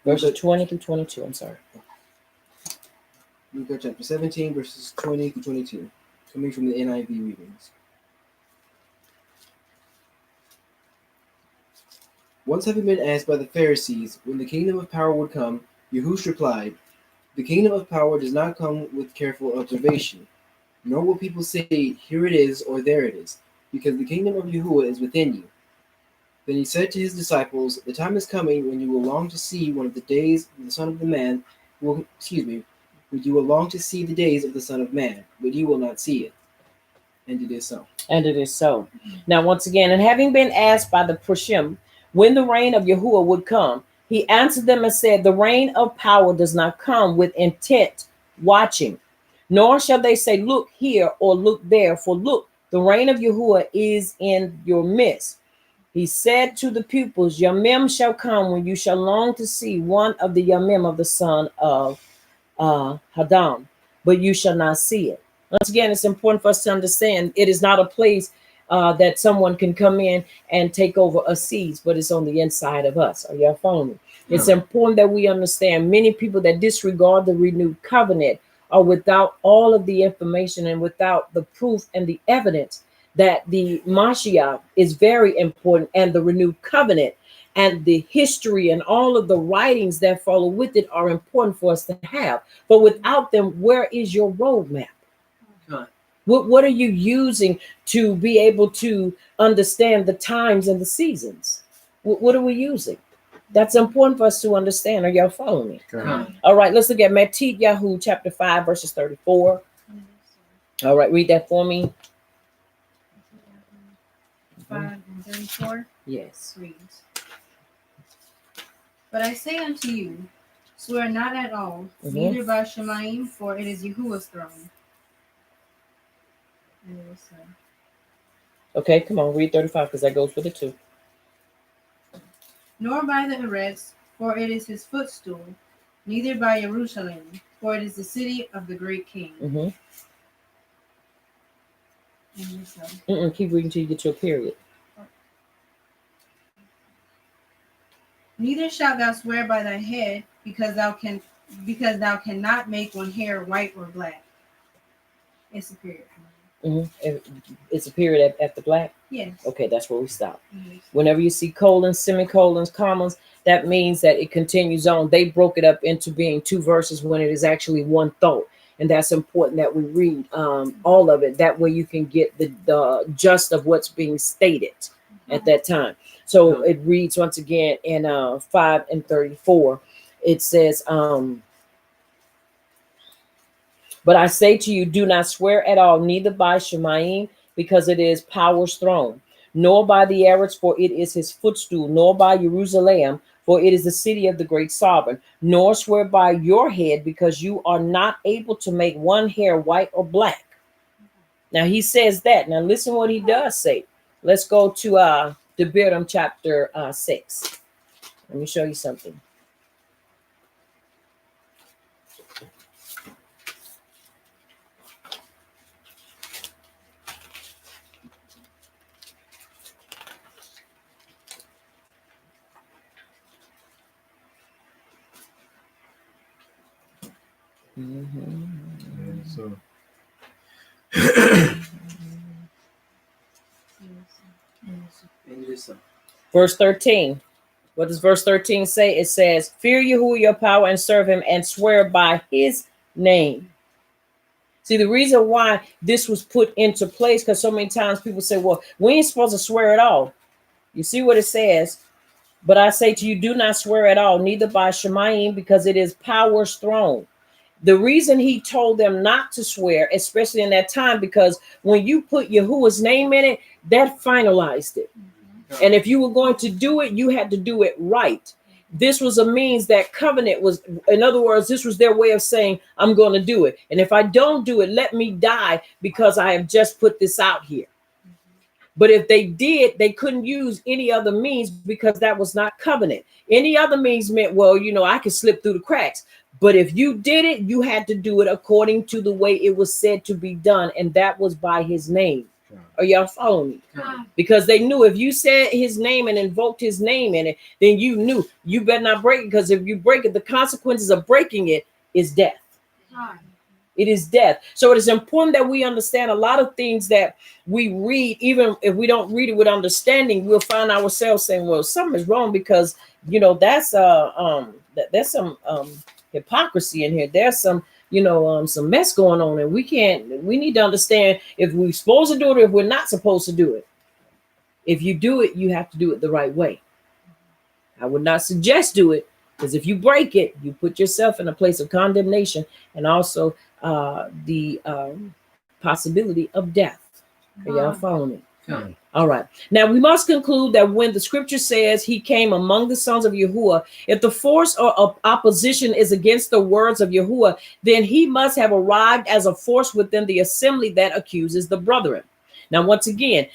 Speaker 2: Verses 20 through 22, I'm sorry.
Speaker 4: Luke chapter 17, verses 20 through 22, coming from the NIV readings. Once having been asked by the Pharisees when the kingdom of power would come, Yahush replied, "The kingdom of power does not come with careful observation, nor will people say, 'Here it is,' or 'There it is.' because the kingdom of Yahuwah is within you. Then he said to his disciples, the time is coming when you will long to see one of the days of the Son of the Man, when you will long to see the days of the Son of Man, but you will not see it. And it is so.
Speaker 2: And it is so. Now, once again, and having been asked by the Prushim when the reign of Yahuwah would come, he answered them and said, the reign of power does not come with intent watching, nor shall they say, look here or look there, for look, the reign of Yahuwah is in your midst. He said to the pupils, Yamim shall come when you shall long to see one of the Yamim of the son of Hadam, but you shall not see it. Once again, it's important for us to understand it is not a place that someone can come in and take over a seeds, but it's on the inside of us. Are y'all following me? It's important that we understand many people that disregard the renewed covenant are without all of the information and without the proof and the evidence that the Mashiach is very important, and the renewed covenant and the history and all of the writings that follow with it are important for us to have. But without them, where is your roadmap? What are you using to be able to understand the times and the seasons? What are we using? That's important for us to understand. Are y'all following me? All right, let's look at Matit Yahu chapter 5, verses 34. All right, read that for me.
Speaker 5: 5 and 34
Speaker 2: Yes.
Speaker 5: reads, but I say unto you, swear not at all, neither by Shemaim, for it is Yahuwah's throne. And it is so.
Speaker 2: Okay, come on, read 35 because that goes with it too.
Speaker 5: Nor by the Eretz, for it is his footstool, neither by Jerusalem, for it is the city of the great king.
Speaker 2: Mm-hmm.
Speaker 5: And it is so.
Speaker 2: Keep reading till you get your period.
Speaker 5: Neither shalt thou swear by thy head, because thou cannot make one hair white or black. It's a period.
Speaker 2: It's a period after black.
Speaker 5: Yes.
Speaker 2: Okay, that's where we stop.
Speaker 5: Yes.
Speaker 2: Whenever you see colons, semicolons, commas, that means that it continues on. They broke it up into being two verses when it is actually one thought. And that's important that we read all of it. That way you can get the gist of what's being stated at that time. So it reads once again in 5 and 34. It says, but I say to you, do not swear at all, neither by Shemaim, because it is power's throne, nor by the Eretz, for it is his footstool, nor by Jerusalem, for it is the city of the great sovereign, nor swear by your head, because you are not able to make one hair white or black. Now he says that. Now listen what he does say. Let's go to Debirim chapter 6. Let me show you something.
Speaker 3: So
Speaker 4: And it is so.
Speaker 2: Verse 13. What does verse 13 say? It says, fear Yahuwah your power and serve him and swear by his name. See, the reason why this was put into place, because so many times people say, well, we ain't supposed to swear at all. You see what it says? But I say to you, do not swear at all, neither by Shemaim, because it is power's throne. The reason he told them not to swear, especially in that time, because when you put Yahuwah's name in it, that finalized it. And if you were going to do it, you had to do it right. This was a means that covenant was, in other words, this was their way of saying, I'm going to do it. And if I don't do it, let me die because I have just put this out here. But if they did, they couldn't use any other means because that was not covenant. Any other means meant, well, I could slip through the cracks. But if you did it, you had to do it according to the way it was said to be done. And that was by his name. Are y'all following me? Because they knew if you said his name and invoked his name in it, then you knew you better not break it. Because if you break it, the consequences of breaking it is death. It is death. So it is important that we understand a lot of things that we read, even if we don't read it with understanding, we'll find ourselves saying, well, something is wrong because, that's there's some hypocrisy in here. There's some some mess going on, and we need to understand if we're supposed to do it or if we're not supposed to do it. If you do it, you have to do it the right way. I would not suggest do it, because if you break it, you put yourself in a place of condemnation and also the possibility of death. Are y'all following me?
Speaker 4: Come.
Speaker 2: All right. Now we must conclude that when the scripture says he came among the sons of Yahuwah, if the force or opposition is against the words of Yahuwah, then he must have arrived as a force within the assembly that accuses the brethren. Now, once again,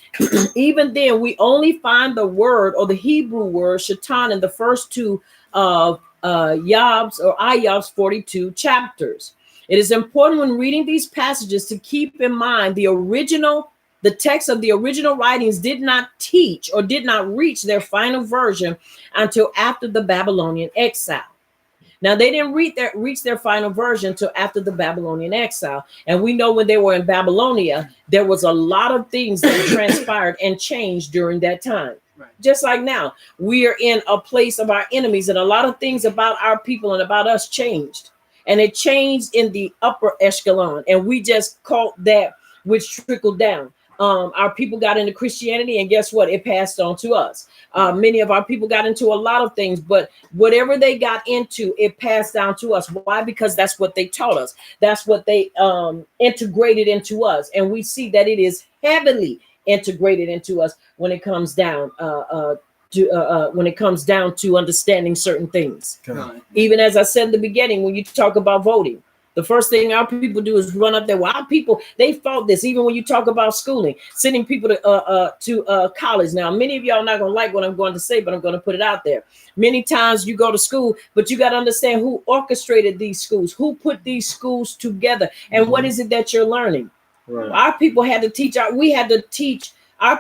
Speaker 2: even then, we only find the word or the Hebrew word shaitan in the first two of Yob's or Ayob's 42 chapters. It is important when reading these passages to keep in mind the text of the original writings did not teach or did not reach their final version until after the Babylonian exile. Now, they didn't reach their final version until after the Babylonian exile. And we know when they were in Babylonia, there was a lot of things that transpired and changed during that time.
Speaker 4: Right.
Speaker 2: Just like now, we are in a place of our enemies, and a lot of things about our people and about us changed. And it changed in the upper echelon. And we just caught that, which trickled down. Our people got into Christianity, and guess what? It passed on to us. Many of our people got into a lot of things, but whatever they got into, it passed down to us. Why? Because that's what they taught us. That's what they integrated into us. And we see that it is heavily integrated into us when it comes down to understanding certain things.
Speaker 4: Come.
Speaker 2: Even as I said in the beginning, when you talk about voting, the first thing our people do is run up there. Well, our people, they fought this. Even when you talk about schooling, sending people to college. Now, many of y'all are not going to like what I'm going to say, but I'm going to put it out there. Many times you go to school, but you got to understand who orchestrated these schools, who put these schools together, and what is it that you're learning.
Speaker 3: Right.
Speaker 2: Our people had to teach. Our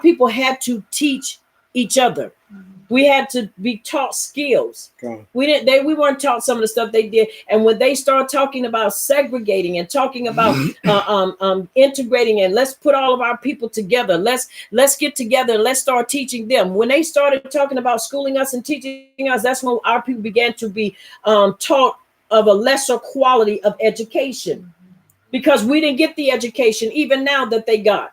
Speaker 2: people had to teach each other. We had to be taught skills.
Speaker 3: Okay.
Speaker 2: We weren't taught some of the stuff they did. And when they start talking about segregating and talking about integrating, and let's put all of our people together, let's get together and let's start teaching them. When they started talking about schooling us and teaching us, that's when our people began to be taught of a lesser quality of education, because we didn't get the education even now that they got.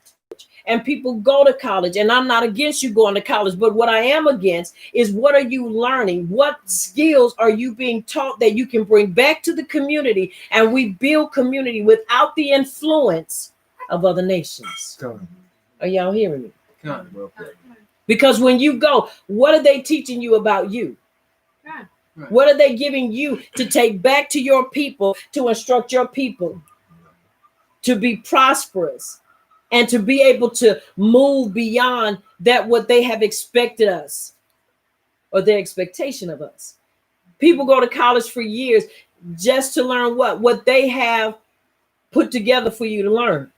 Speaker 2: And people go to college, and I'm not against you going to college, but what I am against is, what are you learning? What skills are you being taught that you can bring back to the community, and we build community without the influence of other nations?
Speaker 3: Come.
Speaker 2: Are y'all hearing me?
Speaker 4: Come.
Speaker 3: Well put.
Speaker 2: Because when you go, what are they teaching you about you?
Speaker 4: Right.
Speaker 2: What are they giving you to take back to your people, to instruct your people to be prosperous and to be able to move beyond that what they have expected us, or their expectation of us? People go to college for years just to learn what they have put together for you to learn.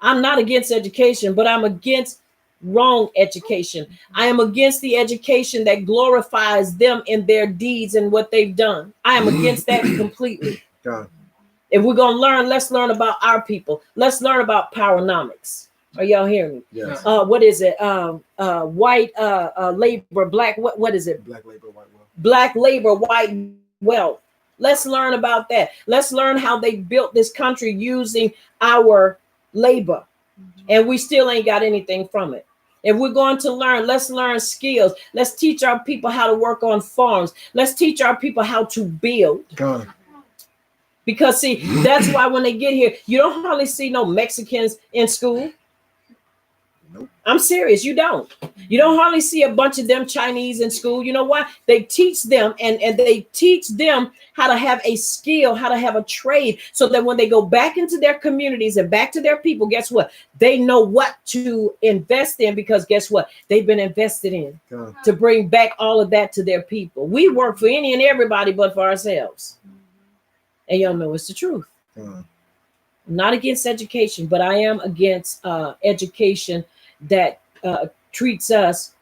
Speaker 2: I'm not against education, but I'm against wrong education. I am against the education that glorifies them in their deeds and what they've done. I am against that completely.
Speaker 3: God.
Speaker 2: If we're going to learn, let's learn about our people. Let's learn about powernomics. Are y'all hearing me?
Speaker 3: Yes.
Speaker 2: What is it? White labor, black, what is it?
Speaker 3: Black labor, white wealth.
Speaker 2: Black labor, white wealth. Let's learn about that. Let's learn how they built this country using our labor. And we still ain't got anything from it. If we're going to learn, let's learn skills. Let's teach our people how to work on farms. Let's teach our people how to build.
Speaker 3: God.
Speaker 2: Because see, that's why when they get here, you don't hardly see no Mexicans in school.
Speaker 3: Nope.
Speaker 2: I'm serious. You don't hardly see a bunch of them Chinese in school. You know why? They teach them and they teach them how to have a skill, how to have a trade, so that when they go back into their communities and back to their people, guess what? They know what to invest in, because guess what? They've been invested in
Speaker 3: God.
Speaker 2: to bring back all of that to their people. We work for any and everybody but for ourselves. And y'all know it's the truth.
Speaker 3: God.
Speaker 2: I'm not against education, but I am against education that treats us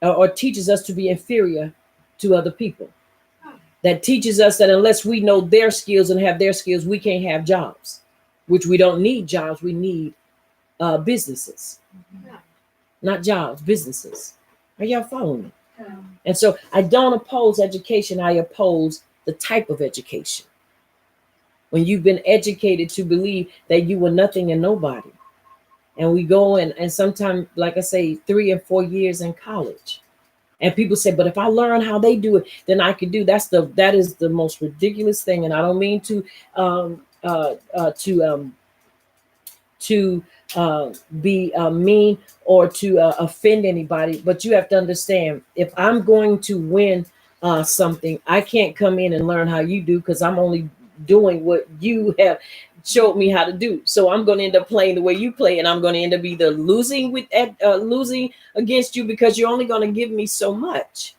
Speaker 2: or teaches us to be inferior to other people. That teaches us that unless we know their skills and have their skills, we can't have jobs, which we don't need jobs. We need businesses, not jobs, businesses. Are y'all following me? And so I don't oppose education. I oppose the type of education. when you've been educated to believe that you were nothing and nobody. And we go in, and sometimes, like I say, 3 and 4 years in college. And people say, but if I learn how they do it, then I can do. That is the most ridiculous thing. And I don't mean to be mean or to offend anybody, but you have to understand, if I'm going to win something, I can't come in and learn how you do, because I'm only doing what you have showed me how to do. So I'm going to end up playing the way you play, and I'm going to end up either losing against you, because you're only going to give me so much.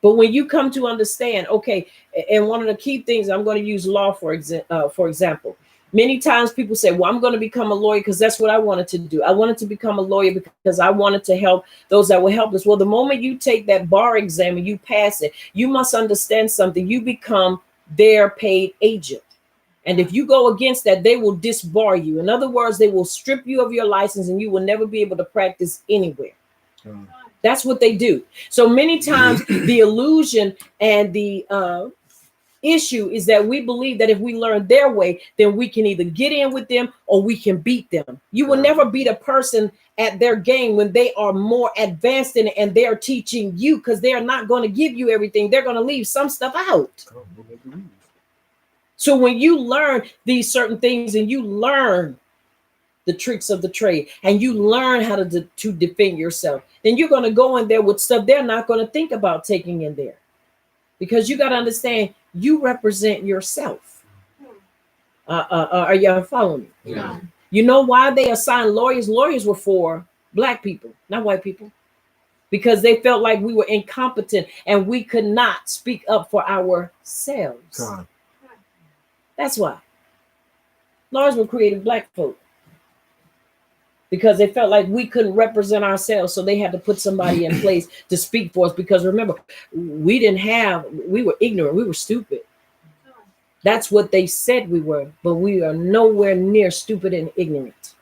Speaker 2: But when you come to understand, okay, and one of the key things, I'm going to use law for example. Many times people say, well, I'm going to become a lawyer because that's what I wanted to do. I wanted to become a lawyer because I wanted to help those that were helpless. Well, the moment you take that bar exam and you pass it, you must understand something. You become their paid agent. And if you go against that, they will disbar you. In other words, they will strip you of your license and you will never be able to practice anywhere. That's what they do. So many times the illusion and the issue is that we believe that if we learn their way, then we can either get in with them or we can beat them. You will never beat a person at their game when they are more advanced in it and they're teaching you, because they're not going to give you everything. They're going to leave some stuff out. So when you learn these certain things and you learn the tricks of the trade and you learn how to defend yourself, then you're going to go in there with stuff they're not going to think about taking in there. Because you got to understand, you represent yourself. Are y'all following me?
Speaker 1: Yeah.
Speaker 2: You know why they assigned lawyers? Lawyers were for Black people, not white people, because they felt like we were incompetent and we could not speak up for ourselves. That's why lawyers were created Black folk, because they felt like we couldn't represent ourselves. So they had to put somebody in place to speak for us. Because remember, we were ignorant. We were stupid. That's what they said we were, but we are nowhere near stupid and ignorant.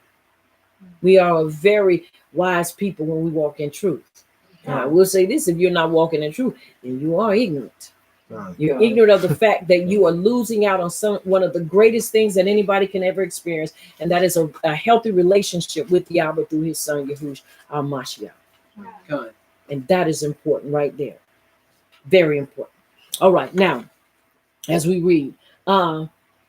Speaker 2: We are a very wise people when we walk in truth. Now, I will say this: if you're not walking in truth, then you are ignorant. You're ignorant of the fact that you are losing out on one of the greatest things that anybody can ever experience, and that is a healthy relationship with Yahweh through his son, Yahushua HaMashiach. And that is important right there. Very important. All right. Now, as we read,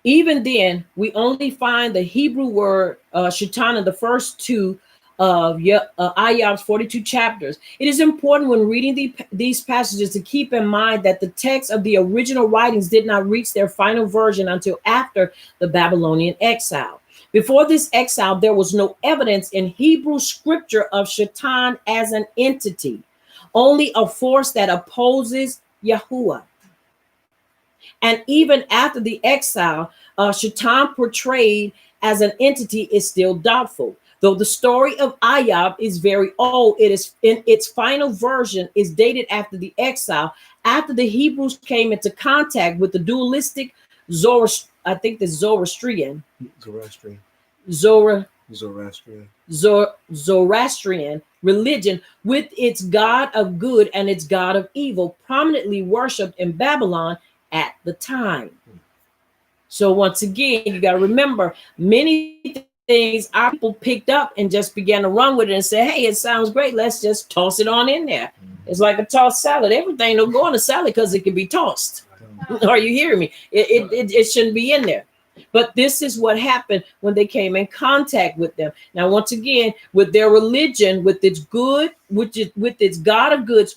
Speaker 2: even then, we only find the Hebrew word Shaitan in the first two of Ayah's 42 chapters. It is important when reading these passages to keep in mind that the text of the original writings did not reach their final version until after the Babylonian exile. Before this exile, there was no evidence in Hebrew scripture of Shaitan as an entity, only a force that opposes Yahuwah. And even after the exile, Shaitan portrayed as an entity is still doubtful. Though the story of Ayab is very old, it is in its final version is dated after the exile, after the Hebrews came into contact with the dualistic Zoroastrian religion, with its God of good and its God of evil, prominently worshipped in Babylon at the time. So once again, you got to remember, many things our people picked up and just began to run with it and say, hey, it sounds great, let's just toss it on in there. It's like a tossed salad. Everything don't go in a salad because it can be tossed. Are you hearing me? It shouldn't be in there. But this is what happened when they came in contact with them. Now, once again, with their religion, with its good, with its God of good,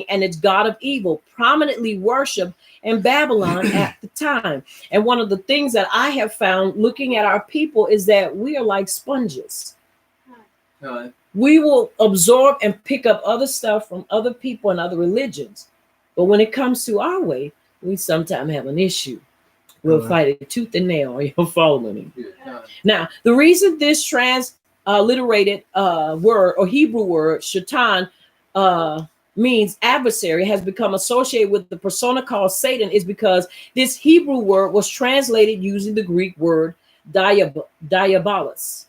Speaker 2: and its God of evil, prominently worshipped in Babylon at the time. And one of the things that I have found looking at our people is that we are like sponges. We will absorb and pick up other stuff from other people and other religions. But when it comes to our way, we sometimes have an issue. We'll fight it tooth and nail. Are you following me? Now, the reason this transliterated word or Hebrew word, Shaitan, means adversary, has become associated with the persona called Satan is because this Hebrew word was translated using the Greek word diabolos,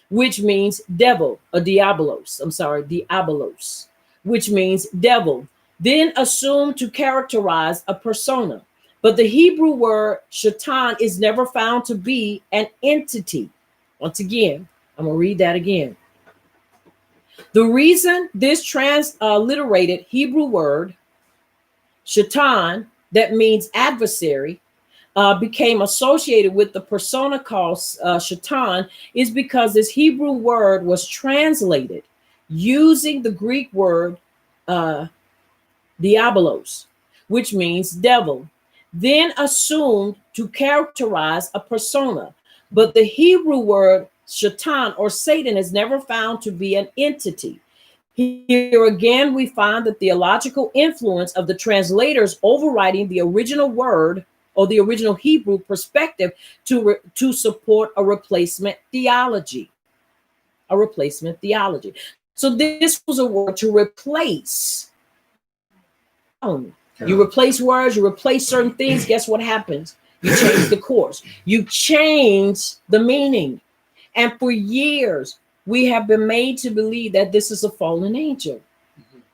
Speaker 2: which means devil, or diabolos, which means devil, then assumed to characterize a persona. But the Hebrew word shaitan is never found to be an entity. Once again, I'm going to read that again. The reason this transliterated Hebrew word shaitan, that means adversary, became associated with the persona called shaitan is because this Hebrew word was translated using the Greek word diabolos, which means devil, then assumed to characterize a persona. But the Hebrew word shaitan or Satan is never found to be an entity. Here again, we find the theological influence of the translators overriding the original word or the original Hebrew perspective to support a replacement theology. A replacement theology. So this was a word to replace. You replace words, you replace certain things. Guess what happens? You change the course. You change the meaning. And for years, we have been made to believe that this is a fallen angel.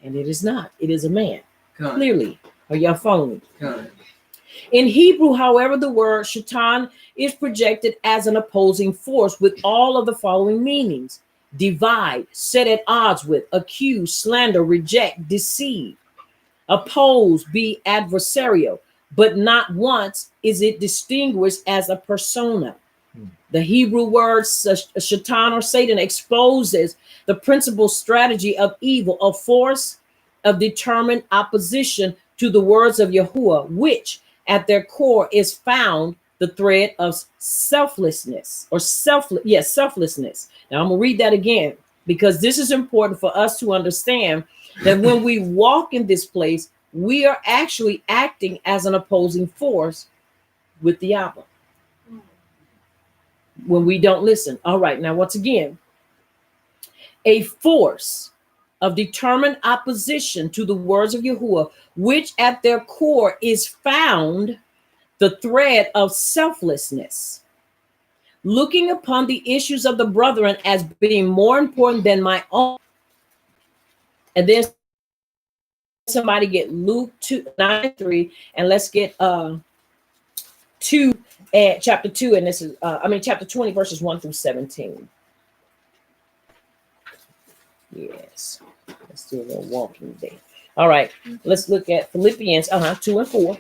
Speaker 2: And it is not. It is a man. Clearly. Are y'all following me? In Hebrew, however, the word shaitan is projected as an opposing force with all of the following meanings: divide, set at odds with, accuse, slander, reject, deceive, oppose, be adversarial. But not once is it distinguished as a persona. The Hebrew word shaitan or Satan exposes the principal strategy of evil, a force of determined opposition to the words of Yahuwah, which at their core is found the thread of selflessness or selflessness. Now I'm gonna read that again because this is important for us to understand that when we walk in this place, we are actually acting as an opposing force with the Abba. When we don't listen. All right, now once again, a force of determined opposition to the words of Yahuwah, which at their core is found the thread of selflessness, looking upon the issues of the brethren as being more important than my own. And then somebody get Luke 2:9-3, and let's get 2 chapter 2, and this is chapter 20 verses 1-17. Yes, let's do a little walking day. All right, let's look at Philippians 2-4.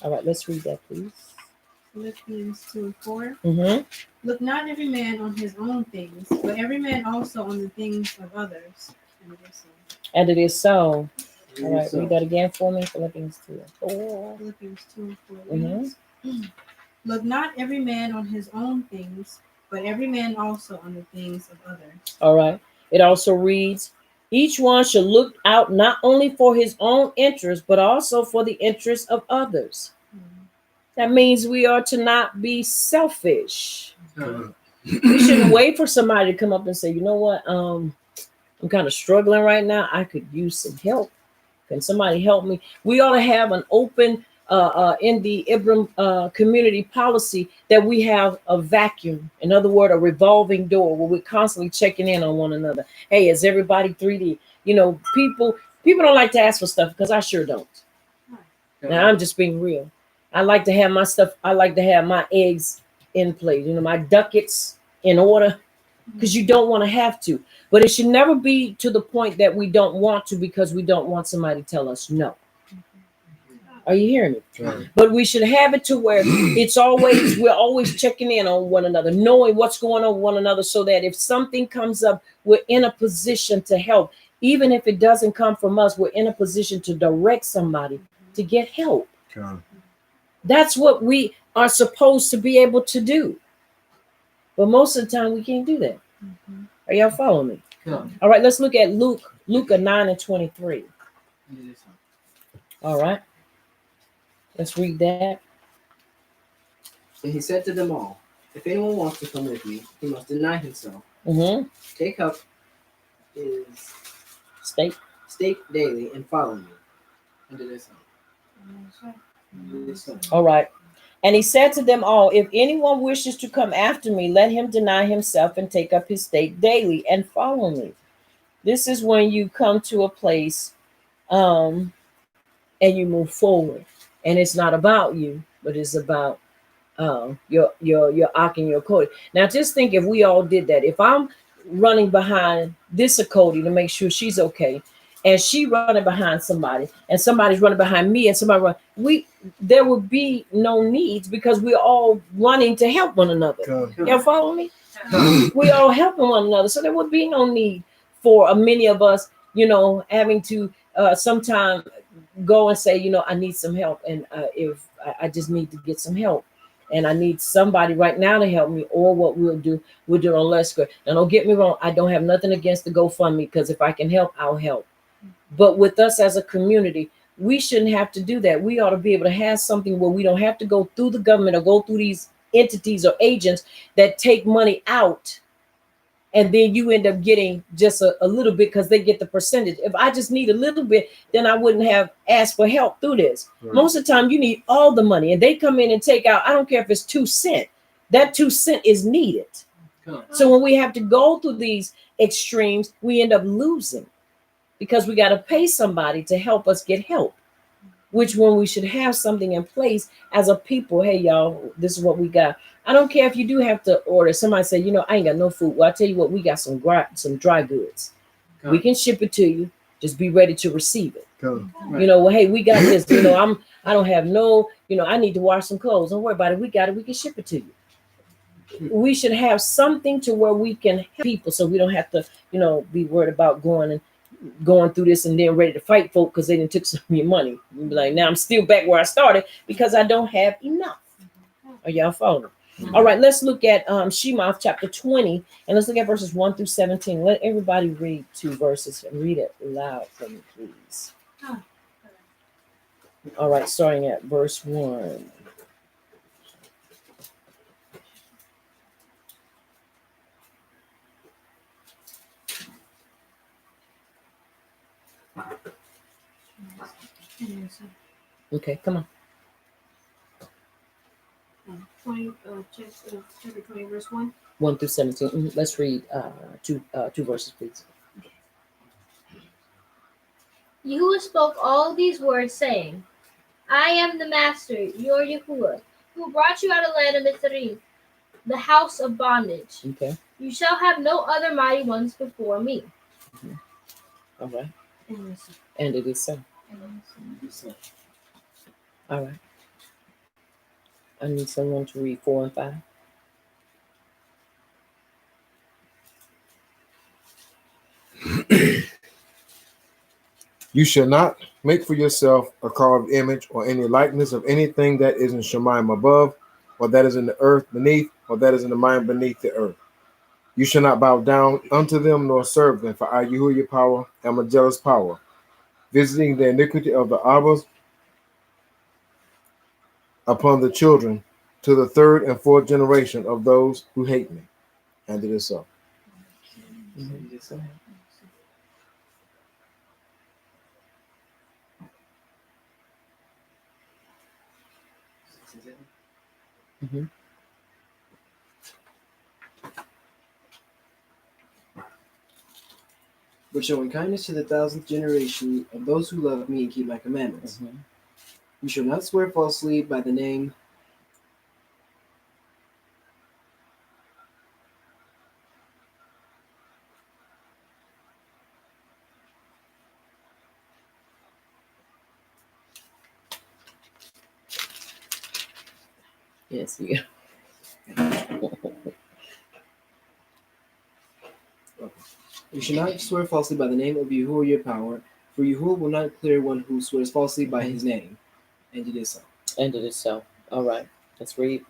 Speaker 2: All right, let's read that, please.
Speaker 5: Philippians 2:4.
Speaker 2: Mm-hmm.
Speaker 5: Look not every man on his own things, but every man also on the things of others.
Speaker 2: And it is so.
Speaker 4: And
Speaker 2: All right,
Speaker 4: so,
Speaker 2: read that again for me. Philippians 2:4.
Speaker 5: Philippians 2:4.
Speaker 2: Mm-hmm.
Speaker 5: Look not every man on his own things, but every man also on the things of others.
Speaker 2: All right. It also reads, each one should look out not only for his own interest, but also for the interest of others. That means we are to not be selfish. We shouldn't wait for somebody to come up and say, you know what, I'm kind of struggling right now. I could use some help. Can somebody help me? We ought to have an open, in the Ibram community policy, that we have a vacuum. In other words, a revolving door where we're constantly checking in on one another. Hey, is everybody 3D? You know, people don't like to ask for stuff because I sure don't. Now, I'm just being real. I like to have my stuff. I like to have my eggs in place, you know, my ducats in order, because you don't want to have to. But it should never be to the point that we don't want to because we don't want somebody to tell us no. Are you hearing me?
Speaker 3: Right.
Speaker 2: But we should have it to where we're always checking in on one another, knowing what's going on with one another, so that if something comes up, we're in a position to help. Even if it doesn't come from us, we're in a position to direct somebody to get help.
Speaker 3: Okay.
Speaker 2: That's what we are supposed to be able to do. But most of the time, we can't do that. Are y'all following me?
Speaker 4: Yeah.
Speaker 2: All right, let's look at Luke 9:23. All right. Let's read that.
Speaker 4: And he said to them all, if anyone wants to come with me, he must deny himself,
Speaker 2: Mm-hmm.
Speaker 4: take up his
Speaker 2: Stake.
Speaker 4: stake daily, and follow me. And it is so.
Speaker 2: All right. And he said to them all, if anyone wishes to come after me, let him deny himself and take up his stake daily and follow me. This is when you come to a place and you move forward. And it's not about you, but it's about your Ak and your Cody. Now just think if we all did that. If I'm running behind this Cody to make sure she's okay, and she running behind somebody, and somebody's running behind me, and somebody there would be no needs because we're all running to help one another. Y'all follow me? We all helping one another, so there would be no need for many of us, having to sometime go and say, I need some help, and if I just need to get some help, and I need somebody right now to help me, or what we'll do on less good. Now, don't get me wrong, I don't have nothing against the GoFundMe, because if I can help, I'll help. But with us as a community, we shouldn't have to do that. We ought to be able to have something where we don't have to go through the government or go through these entities or agents that take money out, and then you end up getting just a little bit because they get the percentage. If I just need a little bit, then I wouldn't have asked for help through this. Right. Most of the time you need all the money, and they come in and take out, I don't care if it's 2 cents, that 2 cents is needed. So when we have to go through these extremes, we end up losing because we got to pay somebody to help us get help, which when we should have something in place as a people. Hey, y'all, this is what we got. I don't care if you do have to order. Somebody say, I ain't got no food. Well, I tell you what, we got some dry goods. We can ship it to you. Just be ready to receive it. Right. Well, hey, we got this. I don't have no, I need to wash some clothes. Don't worry about it. We got it. We can ship it to you. We should have something to where we can help people, so we don't have to, be worried about going through this and then ready to fight folk because they didn't took some of your money. You be like, now I'm still back where I started because I don't have enough. Are y'all following? Mm-hmm. All right, let's look at Shemot chapter 20, and let's look at verses 1 through 17. Let everybody read 2 verses and read it loud for me, please. All right, starting at verse 1. Okay, come on.
Speaker 5: chapter 20, verse 1.
Speaker 2: 1 through 17. Let's read two verses, please.
Speaker 6: Yahuwah spoke all these words, saying, I am the master, your Yahuwah, who brought you out of the land of Mithraim, the house of bondage.
Speaker 2: Okay.
Speaker 6: You shall have no other mighty ones before me.
Speaker 2: Mm-hmm. All right. And it is so. All right. I need someone to read 4 and 5.
Speaker 3: You shall not make for yourself a carved image or any likeness of anything that is in Shemayim above, or that is in the earth beneath, or that is in the mind beneath the earth. You shall not bow down unto them nor serve them, for I, Yahuwah, power, am a jealous power, visiting the iniquity of the Abbas upon the children to the 3rd and 4th generation of those who hate me. And it is so.
Speaker 2: Mm-hmm. It is so. Mm-hmm.
Speaker 4: But showing kindness to the 1000th generation of those who love me and keep my commandments.
Speaker 2: Mm-hmm.
Speaker 4: You shall not swear falsely by the name
Speaker 2: Yes, yeah.
Speaker 4: You shall not swear falsely by the name of Yahuwah your power, for Yahuwah will not clear one who swears falsely by his name. And it is so.
Speaker 2: And it is so. All right. Let's read.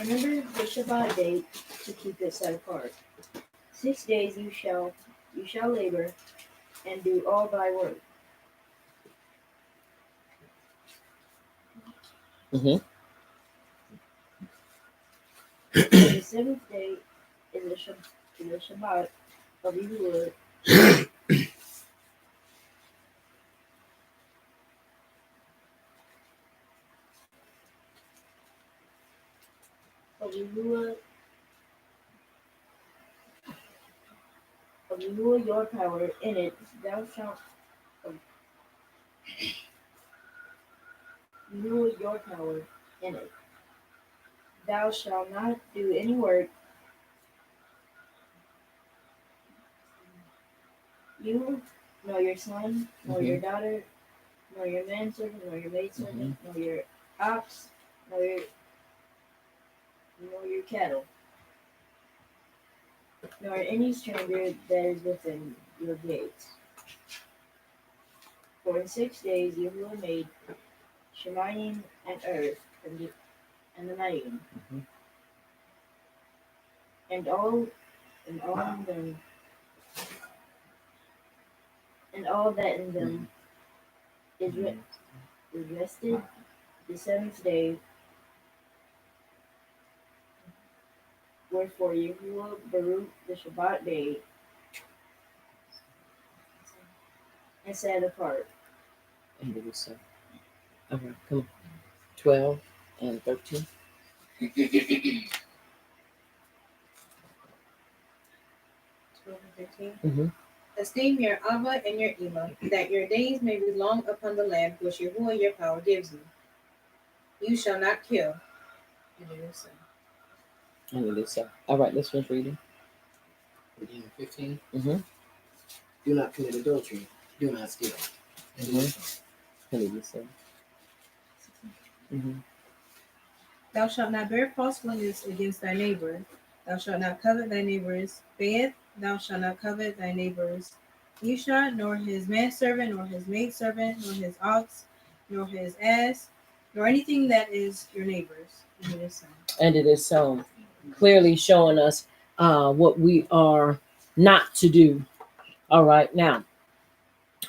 Speaker 6: Remember the Shabbat day to keep it set apart. 6 days you shall labor and do all thy work.
Speaker 2: Mm-hmm.
Speaker 6: The 7th day is the Shabbat of Yahuwah. Of Yahuwah
Speaker 7: Yahuwah your power in it, thou shalt Yahuwah your power in it. Thou shalt not do any work. You, nor your son, nor your daughter, nor your manservant, nor your maidservant, nor your ox, nor your cattle, nor any stranger that is within your gates. For in 6 days Yahuwah made Shemayim and earth and the Mayim, and all in them and all that in them is rested the seventh day. Wherefore Yahuwah Baruch the Shabbat day and set apart.
Speaker 2: And it was so. All right, come on. 12 and 13.
Speaker 5: 12 and 13.
Speaker 2: Mm-hmm.
Speaker 5: Esteem your Abba and your Ema, that your days may be long upon the land which Yahuwah your power gives you. You shall not kill. And it is so.
Speaker 2: And it is so. All right, let's finish reading.
Speaker 4: Beginning 15.
Speaker 2: Mm-hmm.
Speaker 4: Do not commit adultery. Do not steal. And it is so.
Speaker 2: And it is so. Mm-hmm.
Speaker 5: Thou shalt not bear false witness against thy neighbor. Thou shalt not covet thy neighbor's bed. Thou shalt not covet thy neighbor's Isha, nor his manservant, nor his maidservant, nor his ox, nor his ass, nor anything that is your neighbor's. And it is so.
Speaker 2: And it is so. Clearly showing us what we are not to do. All right, now.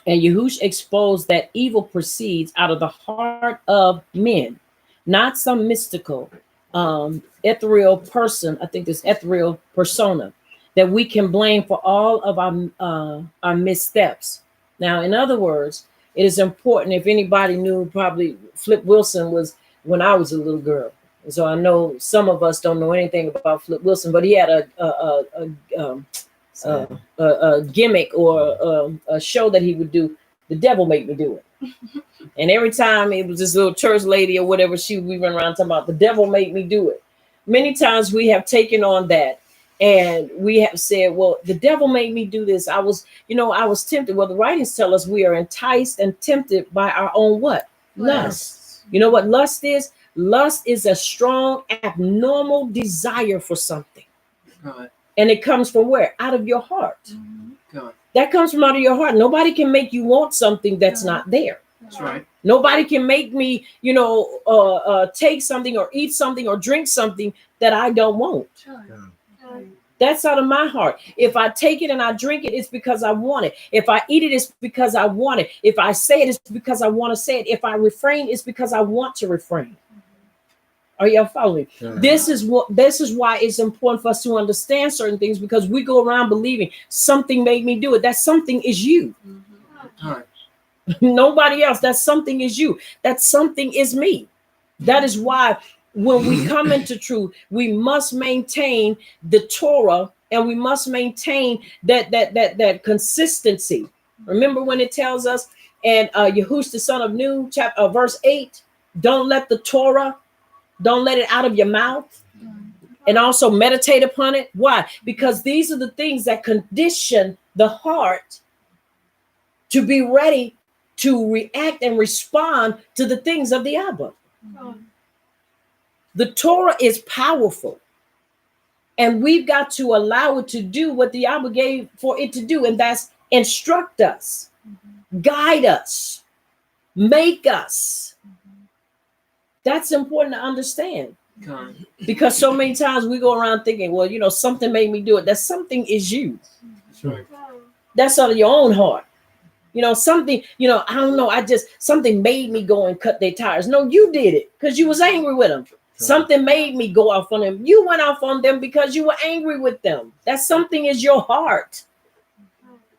Speaker 2: And Yahush exposed that evil proceeds out of the heart of men, not some mystical, ethereal person. I think this ethereal persona that we can blame for all of our missteps. Now, in other words, it is important. If anybody knew, probably Flip Wilson was when I was a little girl. And so I know some of us don't know anything about Flip Wilson, but he had a gimmick or a show that he would do. The devil made me do it. And every time it was this little church lady or whatever, we run around talking about the devil made me do it. Many times we have taken on that and we have said, well, the devil made me do this. I was tempted. Well, the writings tell us we are enticed and tempted by our own what? Lust. You know what lust is? Lust is a strong, abnormal desire for something.
Speaker 4: God.
Speaker 2: And it comes from where? Out of your heart.
Speaker 4: God.
Speaker 2: That comes from out of your heart. Nobody can make you want something that's not there.
Speaker 4: That's right.
Speaker 2: Nobody can make me, take something or eat something or drink something that I don't want. That's out of my heart. If I take it and I drink it, it's because I want it. If I eat it, it's because I want it. If I say it, it's because I want to say it. If I refrain, it's because I want to refrain. Are y'all following?
Speaker 3: Yeah.
Speaker 2: This is why it's important for us to understand certain things, because we go around believing something made me do it. That something is you.
Speaker 4: All right.
Speaker 2: Nobody else. That something is you. That something is me. That is why when we come into truth, we must maintain the Torah and we must maintain that consistency. Remember when it tells us, and Yahush the son of Nun, verse 8, don't let the Torah, don't let it out of your mouth, and also meditate upon it. Why? Because these are the things that condition the heart to be ready to react and respond to the things of the Abba. The Torah is powerful, and we've got to allow it to do what the Abba gave for it to do, and that's instruct us, guide us, make us. That's important to understand, because so many times we go around thinking, well, something made me do it. That something is you.
Speaker 4: That's right.
Speaker 2: That's out of your own heart. Something, I don't know. Something made me go and cut their tires. No, you did it because you was angry with them. Something made me go off on them. You went off on them because you were angry with them. That something is your heart.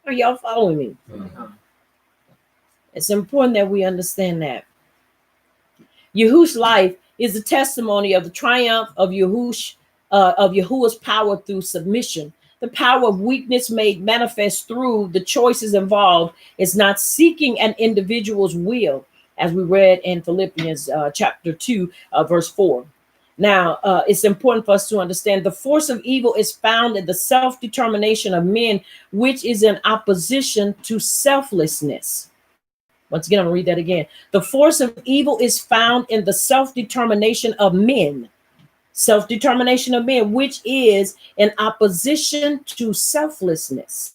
Speaker 2: Are y'all following me? It's important that we understand that. Yahush's life is a testimony of the triumph of Yahush's power through submission. The power of weakness made manifest through the choices involved is not seeking an individual's will, as we read in Philippians chapter 2, verse 4. Now, it's important for us to understand the force of evil is found in the self-determination of men, which is in opposition to selflessness. Once again, I'm going to read that again. The force of evil is found in the self-determination of men, which is in opposition to selflessness.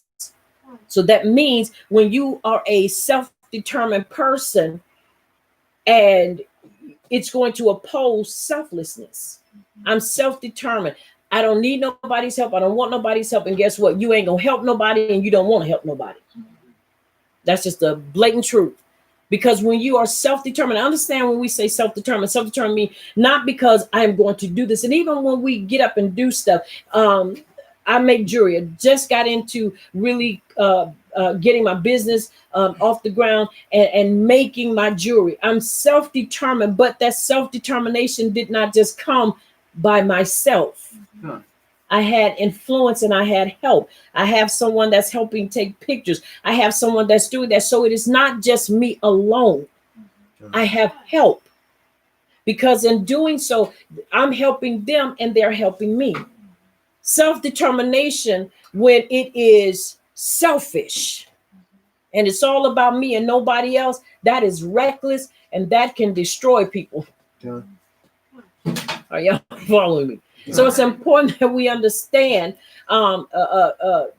Speaker 2: So that means when you are a self-determined person, and it's going to oppose selflessness. I'm self-determined. I don't need nobody's help. I don't want nobody's help. And guess what? You ain't going to help nobody, and you don't want to help nobody. That's just the blatant truth. Because when you are self-determined, I understand when we say self-determined means not because I'm going to do this. And even when we get up and do stuff, I make jewelry. I just got into really getting my business off the ground and making my jewelry. I'm self-determined, but that self-determination did not just come by myself. I had influence and I had help. I have someone that's helping take pictures. I have someone that's doing that. So it is not just me alone. I have help, because in doing so, I'm helping them and they're helping me. Self-determination, when it is selfish and it's all about me and nobody else, that is reckless and that can destroy people. Are y'all following me? So it's important that we understand that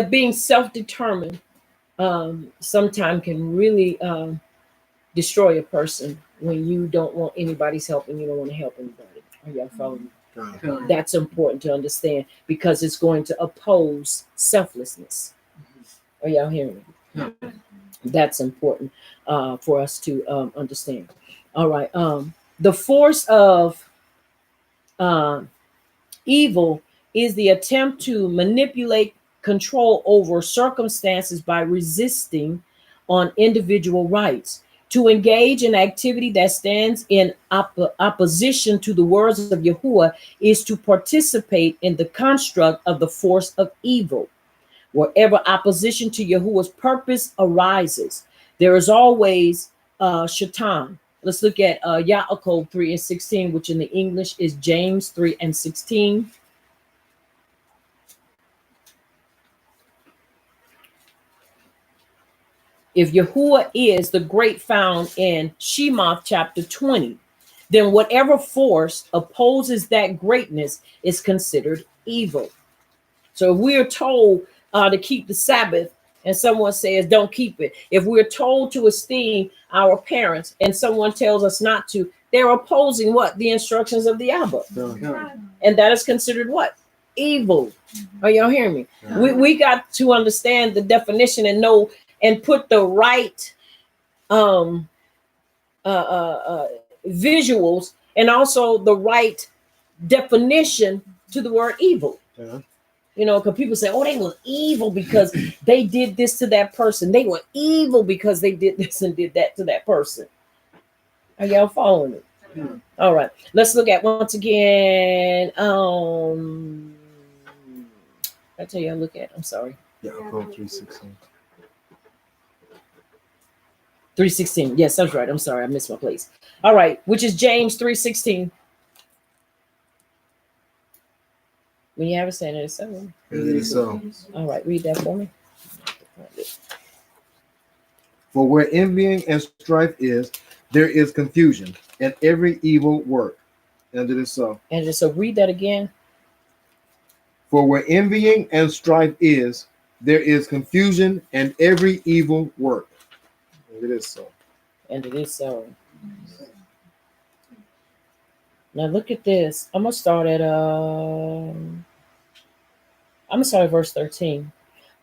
Speaker 2: being self-determined sometimes can really destroy a person when you don't want anybody's help and you don't want to help anybody. Are y'all following me? That's important to understand, because it's going to oppose selflessness. Are y'all hearing me? That's important for us to understand. All right. The force of evil is the attempt to manipulate control over circumstances by resisting on individual rights. To engage in activity that stands in opposition to the words of Yahuwah is to participate in the construct of the force of evil. Wherever opposition to Yahuwah's purpose arises, there is always shaitan. Let's look at Yaakov 3:16, which in the English is James 3:16. If Yahuwah is the great found in Shemot chapter 20, then whatever force opposes that greatness is considered evil. So if we are told to keep the Sabbath and someone says don't keep it, if we're told to esteem our parents and someone tells us not to, they're opposing what? The instructions of the Abba. And that is considered what? Evil. Are y'all hearing me? We got to understand the definition and know and put the right visuals and also the right definition to the word evil. You know, because people say, oh, they were evil because they did this to that person. They were evil because they did this and did that to that person. Are y'all following me? All right. Let's look at once again. I tell you, I look at. I'm sorry.
Speaker 3: Yeah, I'll go 316.
Speaker 2: 3:16. Yes, that's right. I'm sorry, I missed my place. All right, which is James 3:16. When you have a saying, it's so.
Speaker 3: It is so.
Speaker 2: All right, read that for me.
Speaker 3: For where envying and strife is, there is confusion and every evil work. And it is so.
Speaker 2: And so read that again.
Speaker 3: For where envying and strife is, there is confusion and every evil work. And it is so.
Speaker 2: And it is so. Now look at this. I'm gonna start at verse 13.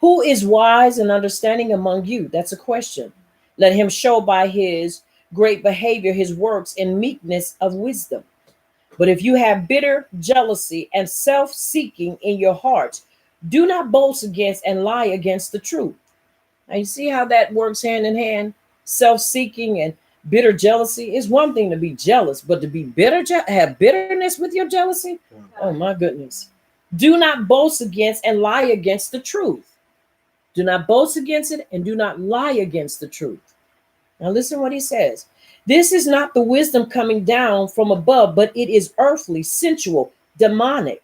Speaker 2: Who is wise and understanding among you? That's a question. Let him show by his great behavior his works in meekness of wisdom. But if you have bitter jealousy and self-seeking in your hearts, do not boast against and lie against the truth. Now you see how that works hand in hand? Self-seeking and Bitter jealousy is one thing to be jealous, but to be bitter, have bitterness with your jealousy. Oh my goodness. Do not boast against and lie against the truth. Do not boast against it and do not lie against the truth. Now listen what he says. This is not the wisdom coming down from above, but it is earthly, sensual, demonic.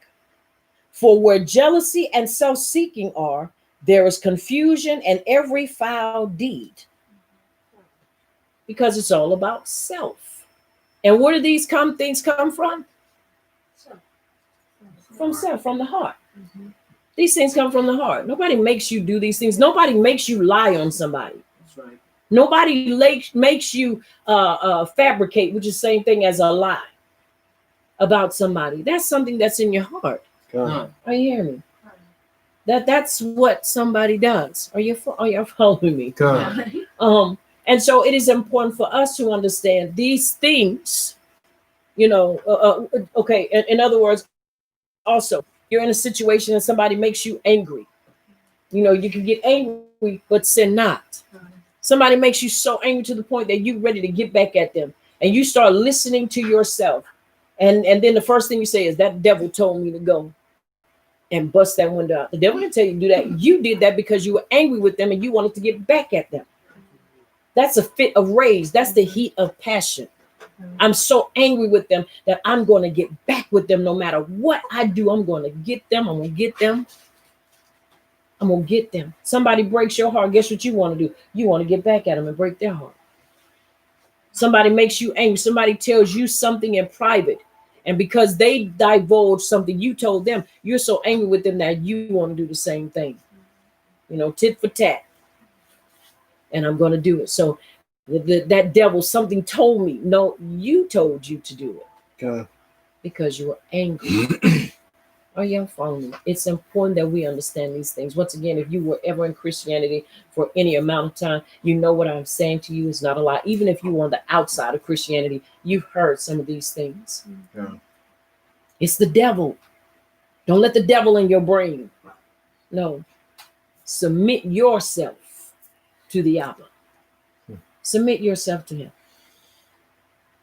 Speaker 2: For where jealousy and self-seeking are, there is confusion and every foul deed. Because it's all about self. And where do these things come from? From self, from the heart. These things come from the heart. Nobody makes you do these things. Nobody makes you lie on somebody.
Speaker 4: That's right.
Speaker 2: Nobody makes you fabricate, which is the same thing as a lie about somebody. That's something that's in your heart.
Speaker 3: God.
Speaker 2: Are you hearing me? That's what somebody does. Are you following me?
Speaker 3: God.
Speaker 2: And so it is important for us to understand these things. Okay. In other words, also, you're in a situation and somebody makes you angry. You can get angry, but sin not. Somebody makes you so angry to the point that you're ready to get back at them, and you start listening to yourself, and then the first thing you say is, "That devil told me to go and bust that window out." The devil didn't tell you to do that. You did that because you were angry with them and you wanted to get back at them. That's a fit of rage. That's the heat of passion. I'm so angry with them that I'm going to get back with them no matter what I do. I'm going to get them. I'm going to get them. I'm going to get them. Somebody breaks your heart. Guess what you want to do? You want to get back at them and break their heart. Somebody makes you angry. Somebody tells you something in private. And because they divulge something you told them, you're so angry with them that you want to do the same thing. Tit for tat. And I'm going to do it. So that devil, something told me. No, you told you to do it.
Speaker 3: God.
Speaker 2: Because you were angry. Are you following me? It's important that we understand these things. Once again, if you were ever in Christianity for any amount of time, you know what I'm saying to you is not a lie. Even if you were on the outside of Christianity, you've heard some of these things.
Speaker 3: Yeah.
Speaker 2: It's the devil. Don't let the devil in your brain. No. Submit yourself to the Abba. Submit yourself to him.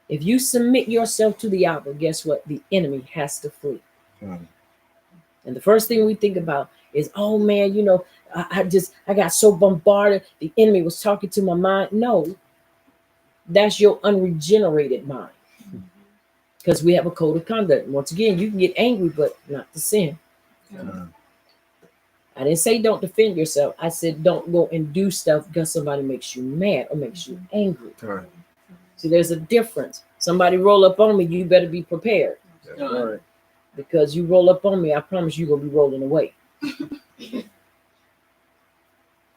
Speaker 2: If you submit yourself to the Abba, guess what? The enemy has to flee. And the first thing we think about is, oh man, I got so bombarded. The enemy was talking to my mind. No, that's your unregenerated mind. Because we have a code of conduct. Once again, you can get angry, but not to sin. I didn't say don't defend yourself. I said don't go and do stuff because somebody makes you mad or makes you angry.
Speaker 3: Right.
Speaker 2: See, there's a difference. Somebody roll up on me, you better be prepared.
Speaker 3: Right.
Speaker 2: Because you roll up on me, I promise you're going to be rolling away.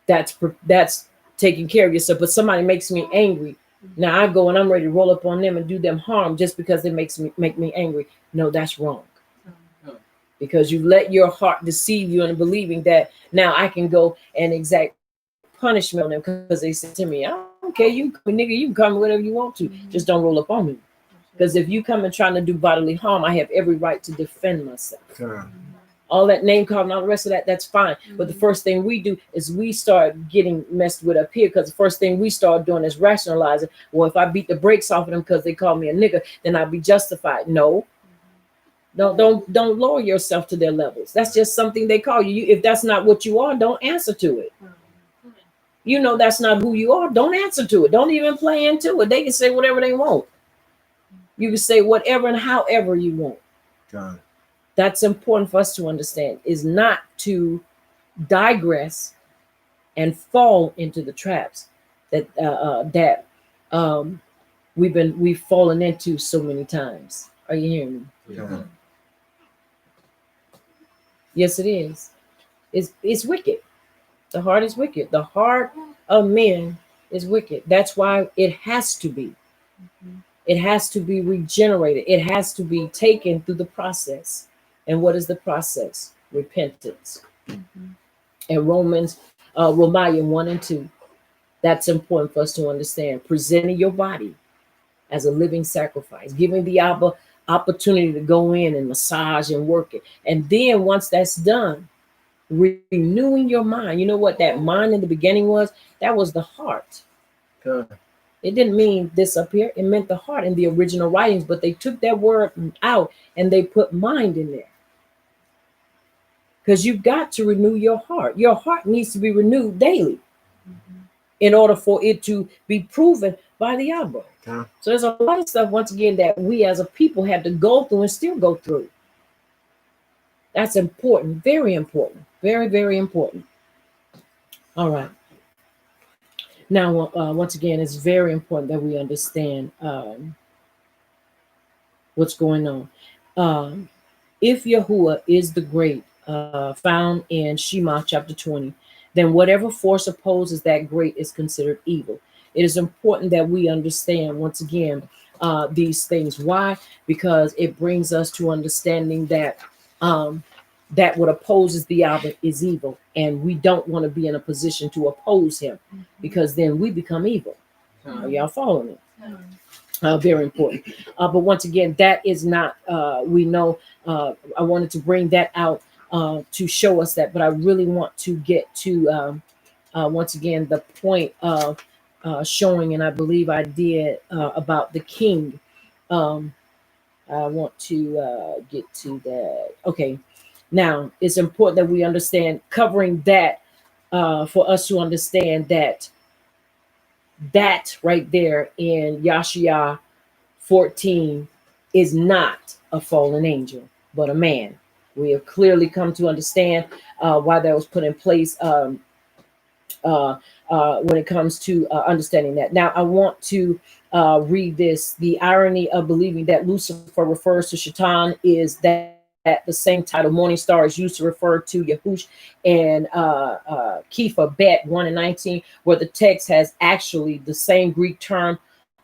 Speaker 2: That's taking care of yourself. But somebody makes me angry. Now I go and I'm ready to roll up on them and do them harm just because they make me angry. No, that's wrong. Because you let your heart deceive you into believing that now I can go and exact punishment on them because they said to me, I don't care, you can come whatever you want to. Just don't roll up on me. Because if you come and trying to do bodily harm, I have every right to defend myself. All that name calling, all the rest of that, that's fine. But the first thing we do is we start getting messed with up here, because the first thing we start doing is rationalizing, well, if I beat the brakes off of them because they call me a nigga, then I'll be justified. No. Don't lower yourself to their levels. That's just something they call you. If that's not what you are, don't answer to it. That's not who you are. Don't answer to it. Don't even play into it. They can say whatever they want. You can say whatever and however you want.
Speaker 3: God.
Speaker 2: That's important for us to understand, is not to digress and fall into the traps that we've fallen into so many times. Are you hearing me?
Speaker 3: Yeah.
Speaker 2: Yes, it is. It's wicked. The heart is wicked. The heart of men is wicked. That's why it has to be. It has to be regenerated. It has to be taken through the process. And what is the process? Repentance. And Romans 1 and 2. That's important for us to understand. Presenting your body as a living sacrifice, giving the opportunity to go in and massage and work it. And then once that's done, renewing your mind. You know what that mind in the beginning was? That was the heart.
Speaker 3: God.
Speaker 2: It didn't mean this up here. It meant the heart in the original writings, but they took that word out and they put mind in there. Because you've got to renew your heart. Your heart needs to be renewed daily in order for it to be proven by the Abba.
Speaker 3: Okay.
Speaker 2: So there's a lot of stuff, once again, that we as a people have to go through and still go through. That's important, very important, very, very important. All right. Now, once again, it's very important that we understand what's going on. If Yahuwah is the great, found in Shema chapter 20, then whatever force opposes that great is considered evil. It is important that we understand, once again, these things. Why? Because it brings us to understanding that that what opposes the Abba is evil, and we don't want to be in a position to oppose him, because then we become evil. Y'all following me? Very important. But once again, that is not, we know, I wanted to bring that out to show us that, but I really want to get to, once again, the point of showing, and I believe I did, about the king. I want to get to that. Okay. Now, it's important that we understand, covering that, for us to understand that right there in Yashia 14 is not a fallen angel, but a man. We have clearly come to understand why that was put in place when it comes to understanding that. Now, I want to read this. The irony of believing that Lucifer refers to Shaitan is that the same title, Morning Star, is used to refer to Yahush and Kepha Bet 1 and 19, where the text has actually the same Greek term,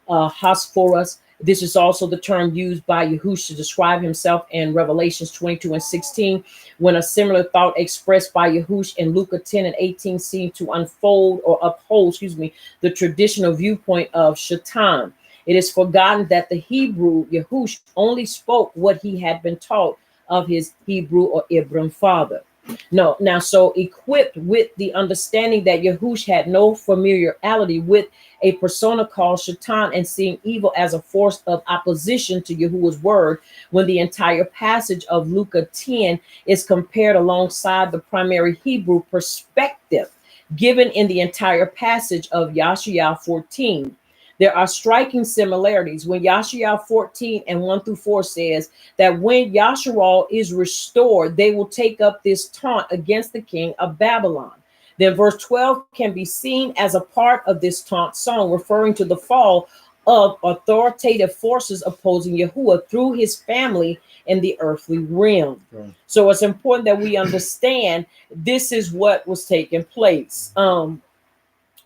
Speaker 2: Hosphorus. This is also the term used by Yahush to describe himself in Revelations 22 and 16, when a similar thought expressed by Yahush in Luke 10 and 18 seemed to unfold or uphold, the traditional viewpoint of Shaitan. It is forgotten that the Hebrew Yahush only spoke what he had been taught of his Hebrew or Ibram father. No, now, so equipped with the understanding that Yahush had no familiarity with a persona called Shaitan, and seeing evil as a force of opposition to Yahuwah's word, when the entire passage of Luke 10 is compared alongside the primary Hebrew perspective given in the entire passage of Yashia 14. There are striking similarities when Yashia 14 and 1 through 4 says that when Yasharal is restored, they will take up this taunt against the king of Babylon. Then verse 12 can be seen as a part of this taunt song, referring to the fall of authoritative forces opposing Yahuwah through his family in the earthly realm.
Speaker 3: Right.
Speaker 2: So it's important that we understand this is what was taking place.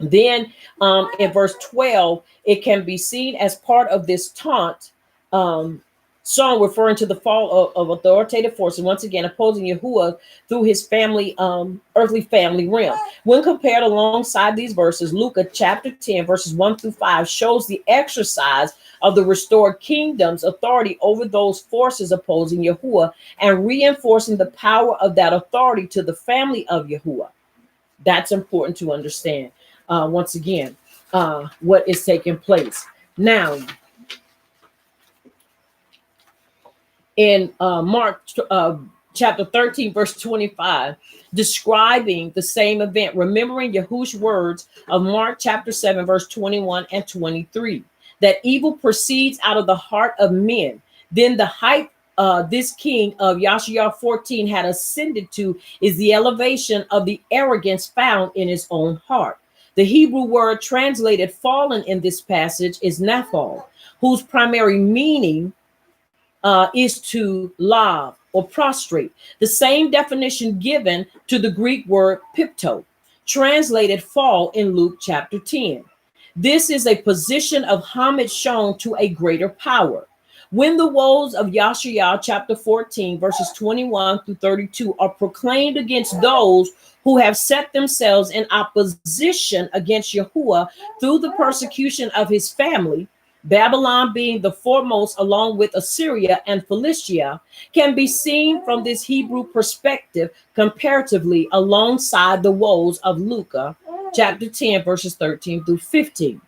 Speaker 2: Then in verse 12, it can be seen as part of this taunt song, referring to the fall of authoritative forces, once again opposing Yahuwah through his family, earthly family realm. When compared alongside these verses, Luke chapter 10, verses 1 through 5 shows the exercise of the restored kingdom's authority over those forces opposing Yahuwah, and reinforcing the power of that authority to the family of Yahuwah. That's important to understand. Once again, what is taking place now in Mark chapter 13, verse 25, describing the same event, remembering Yahush's words of Mark chapter 7, verse 21 and 23, that evil proceeds out of the heart of men. Then the height this king of Yashia 14 had ascended to is the elevation of the arrogance found in his own heart. The Hebrew word translated fallen in this passage is naphal, whose primary meaning is to lav or prostrate. The same definition given to the Greek word pipto, translated fall in Luke chapter 10. This is a position of homage shown to a greater power. When the woes of Yashia chapter 14, verses 21 through 32 are proclaimed against those who have set themselves in opposition against Yahuwah through the persecution of his family, Babylon being the foremost along with Assyria and Philistia, can be seen from this Hebrew perspective comparatively alongside the woes of Luke chapter 10, verses 13 through 15.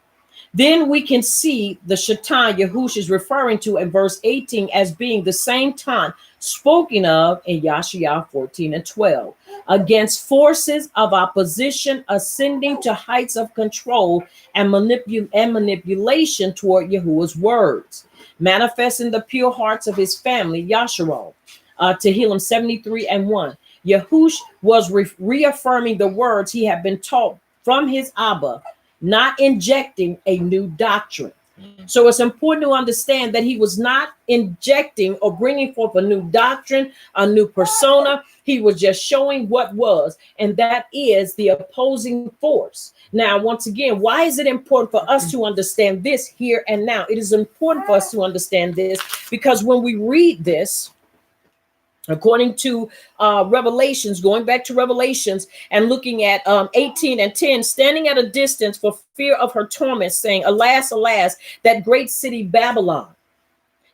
Speaker 2: Then we can see the Shaitan Yahushua is referring to in verse 18 as being the same time spoken of in Yashiyah 14 and 12 against forces of opposition ascending to heights of control and manipulation toward Yahuwah's words, manifesting the pure hearts of his family, Yasharal, Tehillim 73 and 1. Yahush was reaffirming the words he had been taught from his Abba, not injecting a new doctrine. So it's important to understand that he was not injecting or bringing forth a new doctrine, a new persona. He was just showing what was, and that is the opposing force. Now, once again, why is it important for us to understand this here and now? It is important for us to understand this because when we read this, according to Revelations, going back to Revelations and looking at 18 and 10, standing at a distance for fear of her torment, saying, alas, alas, that great city Babylon.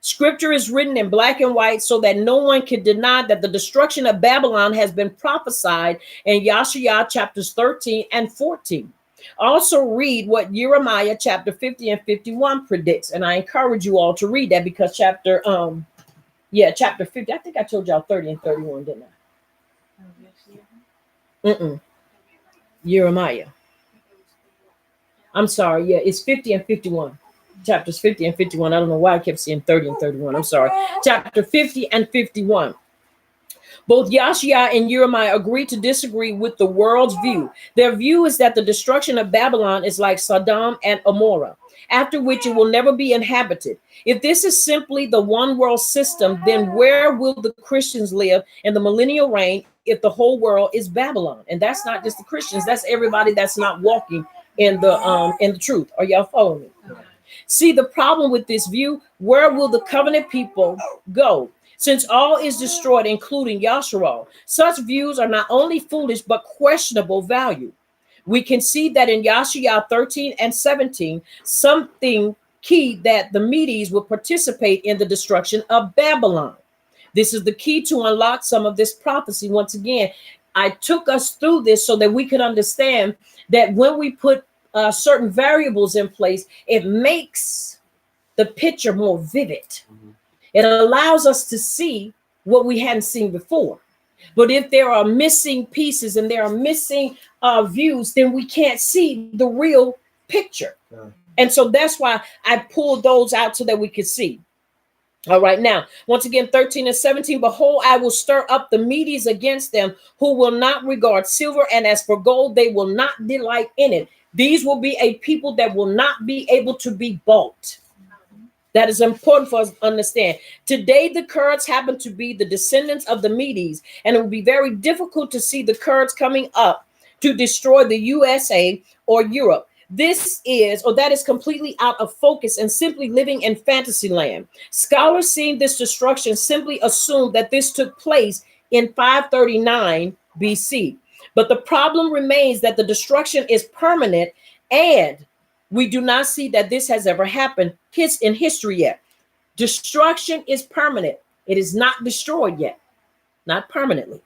Speaker 2: Scripture is written in black and white so that no one can deny that the destruction of Babylon has been prophesied in Yashiyah chapters 13 and 14. Also read what Jeremiah chapter 50 and 51 predicts. And I encourage you all to read that because chapter 50. I think I told y'all 30 and 31, didn't I? Jeremiah. I'm sorry. Yeah, it's 50 and 51. Chapters 50 and 51. I don't know why I kept saying 30 and 31. I'm sorry. Chapter 50 and 51. Both Yashiyah and Jeremiah agree to disagree with the world's view. Their view is that the destruction of Babylon is like Sodom and Gomorrah, after which it will never be inhabited. If this is simply the one world system, then where will the Christians live in the millennial reign if the whole world is Babylon? And that's not just the Christians, that's everybody that's not walking in the truth. Are y'all following me? See the problem with this view, where will the covenant people go? Since all is destroyed, including Yasharal, such views are not only foolish, but questionable value. We can see that in Yashiyah 13 and 17, something key that the Medes will participate in the destruction of Babylon. This is the key to unlock some of this prophecy. Once again, I took us through this so that we could understand that when we put certain variables in place, it makes the picture more vivid. It allows us to see what we hadn't seen before. But if there are missing pieces and there are missing views, then we can't see the real picture. And so that's why I pulled those out so that we could see. All right, now, once again, 13 and 17, behold, I will stir up the Medes against them who will not regard silver, and as for gold, they will not delight in it. These will be a people that will not be able to be bought. That is important for us to understand. Today, the Kurds happen to be the descendants of the Medes, and it will be very difficult to see the Kurds coming up to destroy the USA or Europe. That is completely out of focus and simply living in fantasy land. Scholars seeing this destruction simply assume that this took place in 539 BC. But the problem remains that the destruction is permanent, and we do not see that this has ever happened in history yet. Destruction is permanent. It is not destroyed yet, not permanently.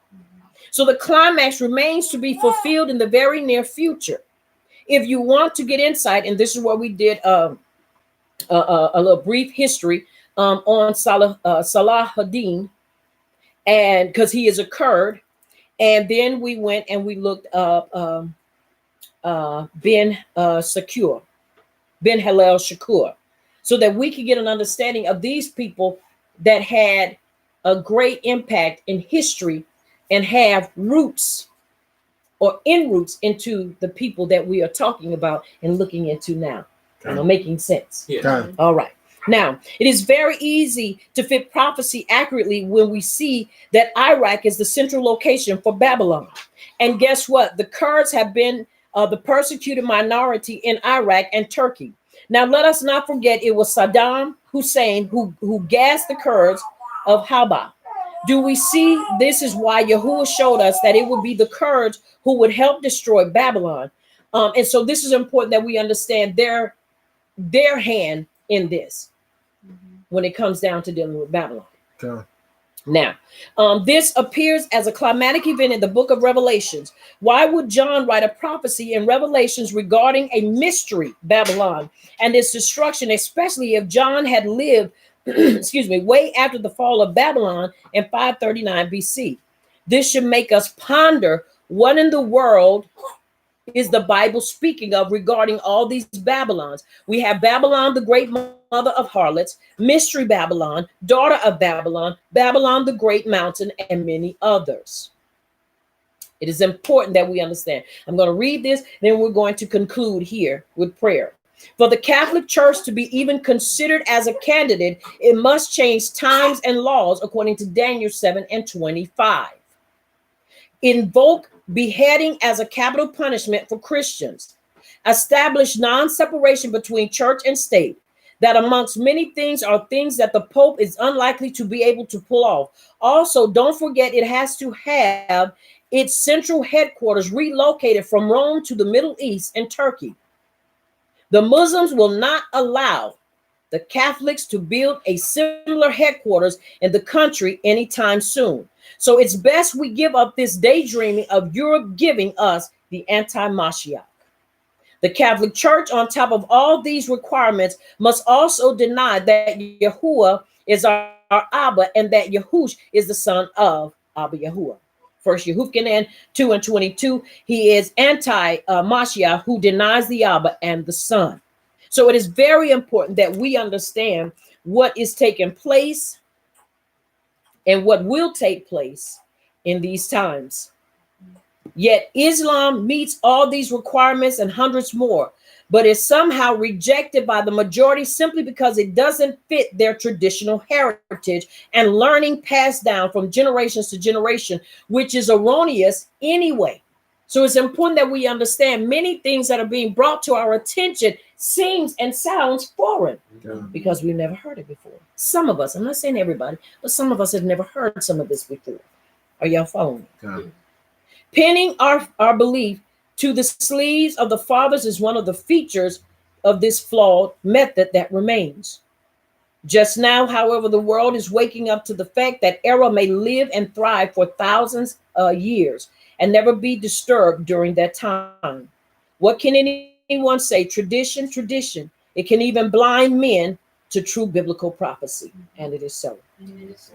Speaker 2: So the climax remains to be fulfilled in the very near future. If you want to get insight, and this is what we did a little brief history on Salahuddin, and because he is a Kurd, and then we went and we looked up Ben Helel Shachar, so that we could get an understanding of these people that had a great impact in history and have roots or in roots into the people that we are talking about and looking into now. Making sense.
Speaker 3: Yeah.
Speaker 2: All right. Now, it is very easy to fit prophecy accurately when we see that Iraq is the central location for Babylon. And guess what? The Kurds have been the persecuted minority in Iraq and Turkey. Now, let us not forget it was Saddam Hussein who gassed the Kurds of Haba. Do we see this is why Yahuwah showed us that it would be the Kurds who would help destroy Babylon. And so this is important that we understand their hand in this when it comes down to dealing with Babylon.
Speaker 3: Okay.
Speaker 2: Now, this appears as a climatic event in the book of Revelations. Why would John write a prophecy in Revelations regarding a mystery, Babylon, and its destruction, especially if John had lived, excuse me, way after the fall of Babylon in 539 BC? This should make us ponder what in the world is the Bible speaking of regarding all these Babylons. We have Babylon, the great mother of harlots, Mystery Babylon, daughter of Babylon, Babylon, the great mountain, and many others. It is important that we understand. I'm going to read this, then we're going to conclude here with prayer. For the Catholic Church to be even considered as a candidate, it must change times and laws according to Daniel 7:25. Invoke beheading as a capital punishment for Christians. Establish non-separation between church and state, that amongst many things are things that the Pope is unlikely to be able to pull off. Also, don't forget it has to have its central headquarters relocated from Rome to the Middle East and Turkey. The Muslims will not allow the Catholics to build a similar headquarters in the country anytime soon. So it's best we give up this daydreaming of Europe giving us the anti-Mashiach. The Catholic Church, on top of all these requirements, must also deny that Yahuwah is our Abba and that Yahush is the son of Abba Yahuwah. First Yehukanan 2:22, he is anti-Mashiach who denies the Abba and the Son. So it is very important that we understand what is taking place and what will take place in these times. Yet Islam meets all these requirements and hundreds more, but is somehow rejected by the majority simply because it doesn't fit their traditional heritage and learning passed down from generations to generation, which is erroneous anyway. So it's important that we understand many things that are being brought to our attention seems and sounds foreign because we've never heard it before. Some of us, I'm not saying everybody, but some of us have never heard some of this before. Are y'all following me? Pinning our belief to the sleeves of the fathers is one of the features of this flawed method that remains. Just now, however, the world is waking up to the fact that error may live and thrive for thousands of years and never be disturbed during that time. What can anyone say? Tradition, tradition. It can even blind men to true biblical prophecy. And it is so.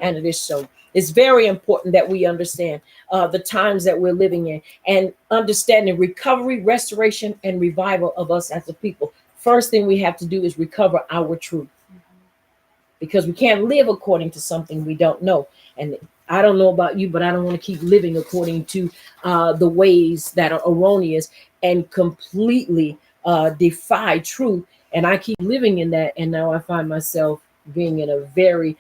Speaker 2: And it is so. It's very important that we understand the times that we're living in and understanding recovery, restoration, and revival of us as a people. First thing we have to do is recover our truth, because we can't live according to something we don't know. And I don't know about you, but I don't want to keep living according to the ways that are erroneous and completely defy truth. And I keep living in that. And now I find myself being in a very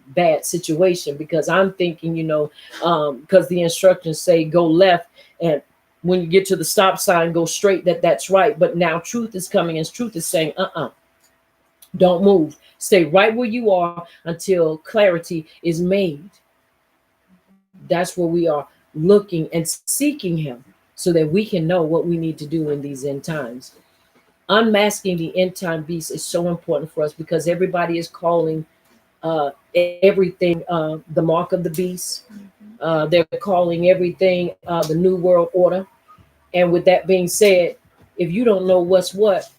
Speaker 2: bad situation, because I'm thinking, because the instructions say go left, and when you get to the stop sign, go straight, that's right. But now truth is coming, and truth is saying, don't move. Stay right where you are until clarity is made. That's where we are looking and seeking him so that we can know what we need to do in these end times. Unmasking the end time beast is so important for us, because everybody is calling everything the mark of the beast. They're calling everything the new world order. And with that being said, if you don't know what's what,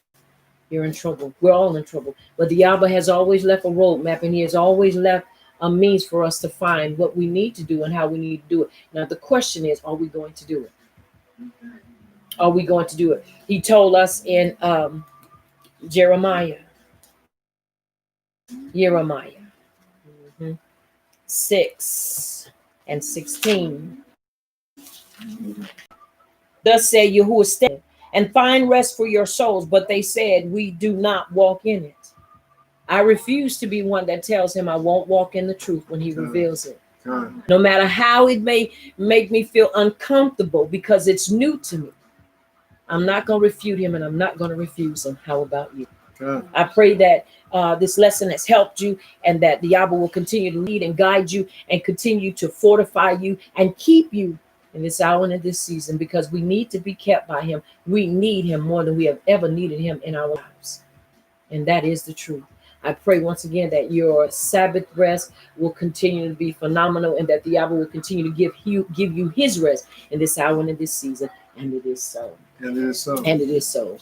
Speaker 2: you're in trouble. We're all in trouble. But the Abba has always left a roadmap, and he has always left a means for us to find what we need to do and how we need to do it. Now, the question is, are we going to do it? Are we going to do it? He told us in Jeremiah 6:16. Thus said Yahuwah, stand and find rest for your souls. But they said, we do not walk in it. I refuse to be one that tells him I won't walk in the truth when he reveals it. No matter how it may make me feel uncomfortable, because it's new to me. I'm not going to refute him, and I'm not going to refuse him. How about you? I pray that this lesson has helped you, and that the Abba will continue to lead and guide you and continue to fortify you and keep you in this hour and in this season, because we need to be kept by him. We need him more than we have ever needed him in our lives. And that is the truth. I pray once again that your Sabbath rest will continue to be phenomenal, and that the Abba will continue to give you his rest in this hour and in this season. And it is so.
Speaker 3: And it is so.
Speaker 2: And it is so.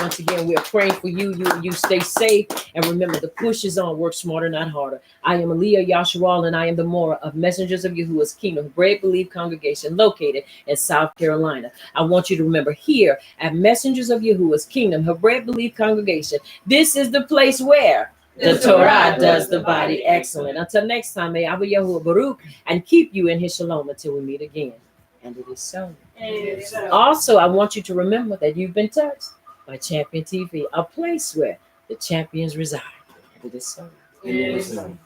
Speaker 2: Once again, we are praying for you. You stay safe. And remember, the push is on. Work smarter, not harder. I am Aliyah Yasharal, and I am the Mora of Messengers of Yahuwah's Kingdom Bread Believe Congregation located in South Carolina. I want you to remember, here at Messengers of Yahuwah's Kingdom Bread Believe Congregation, this is the place where the Torah does the body excellent. Until next time, may Abba Yahuwah Baruch and keep you in his shalom until we meet again. And it is so. Also, I want you to remember that you've been touched by Champion TV, a place where the champions reside. And it is so.
Speaker 3: And it is so.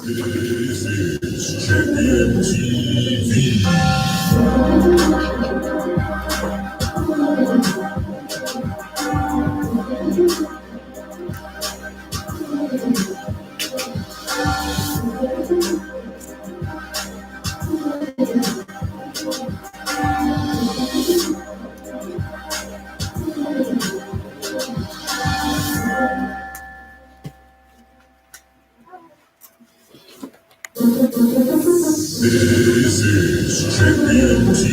Speaker 8: This is Champion TV. This is Champion TV.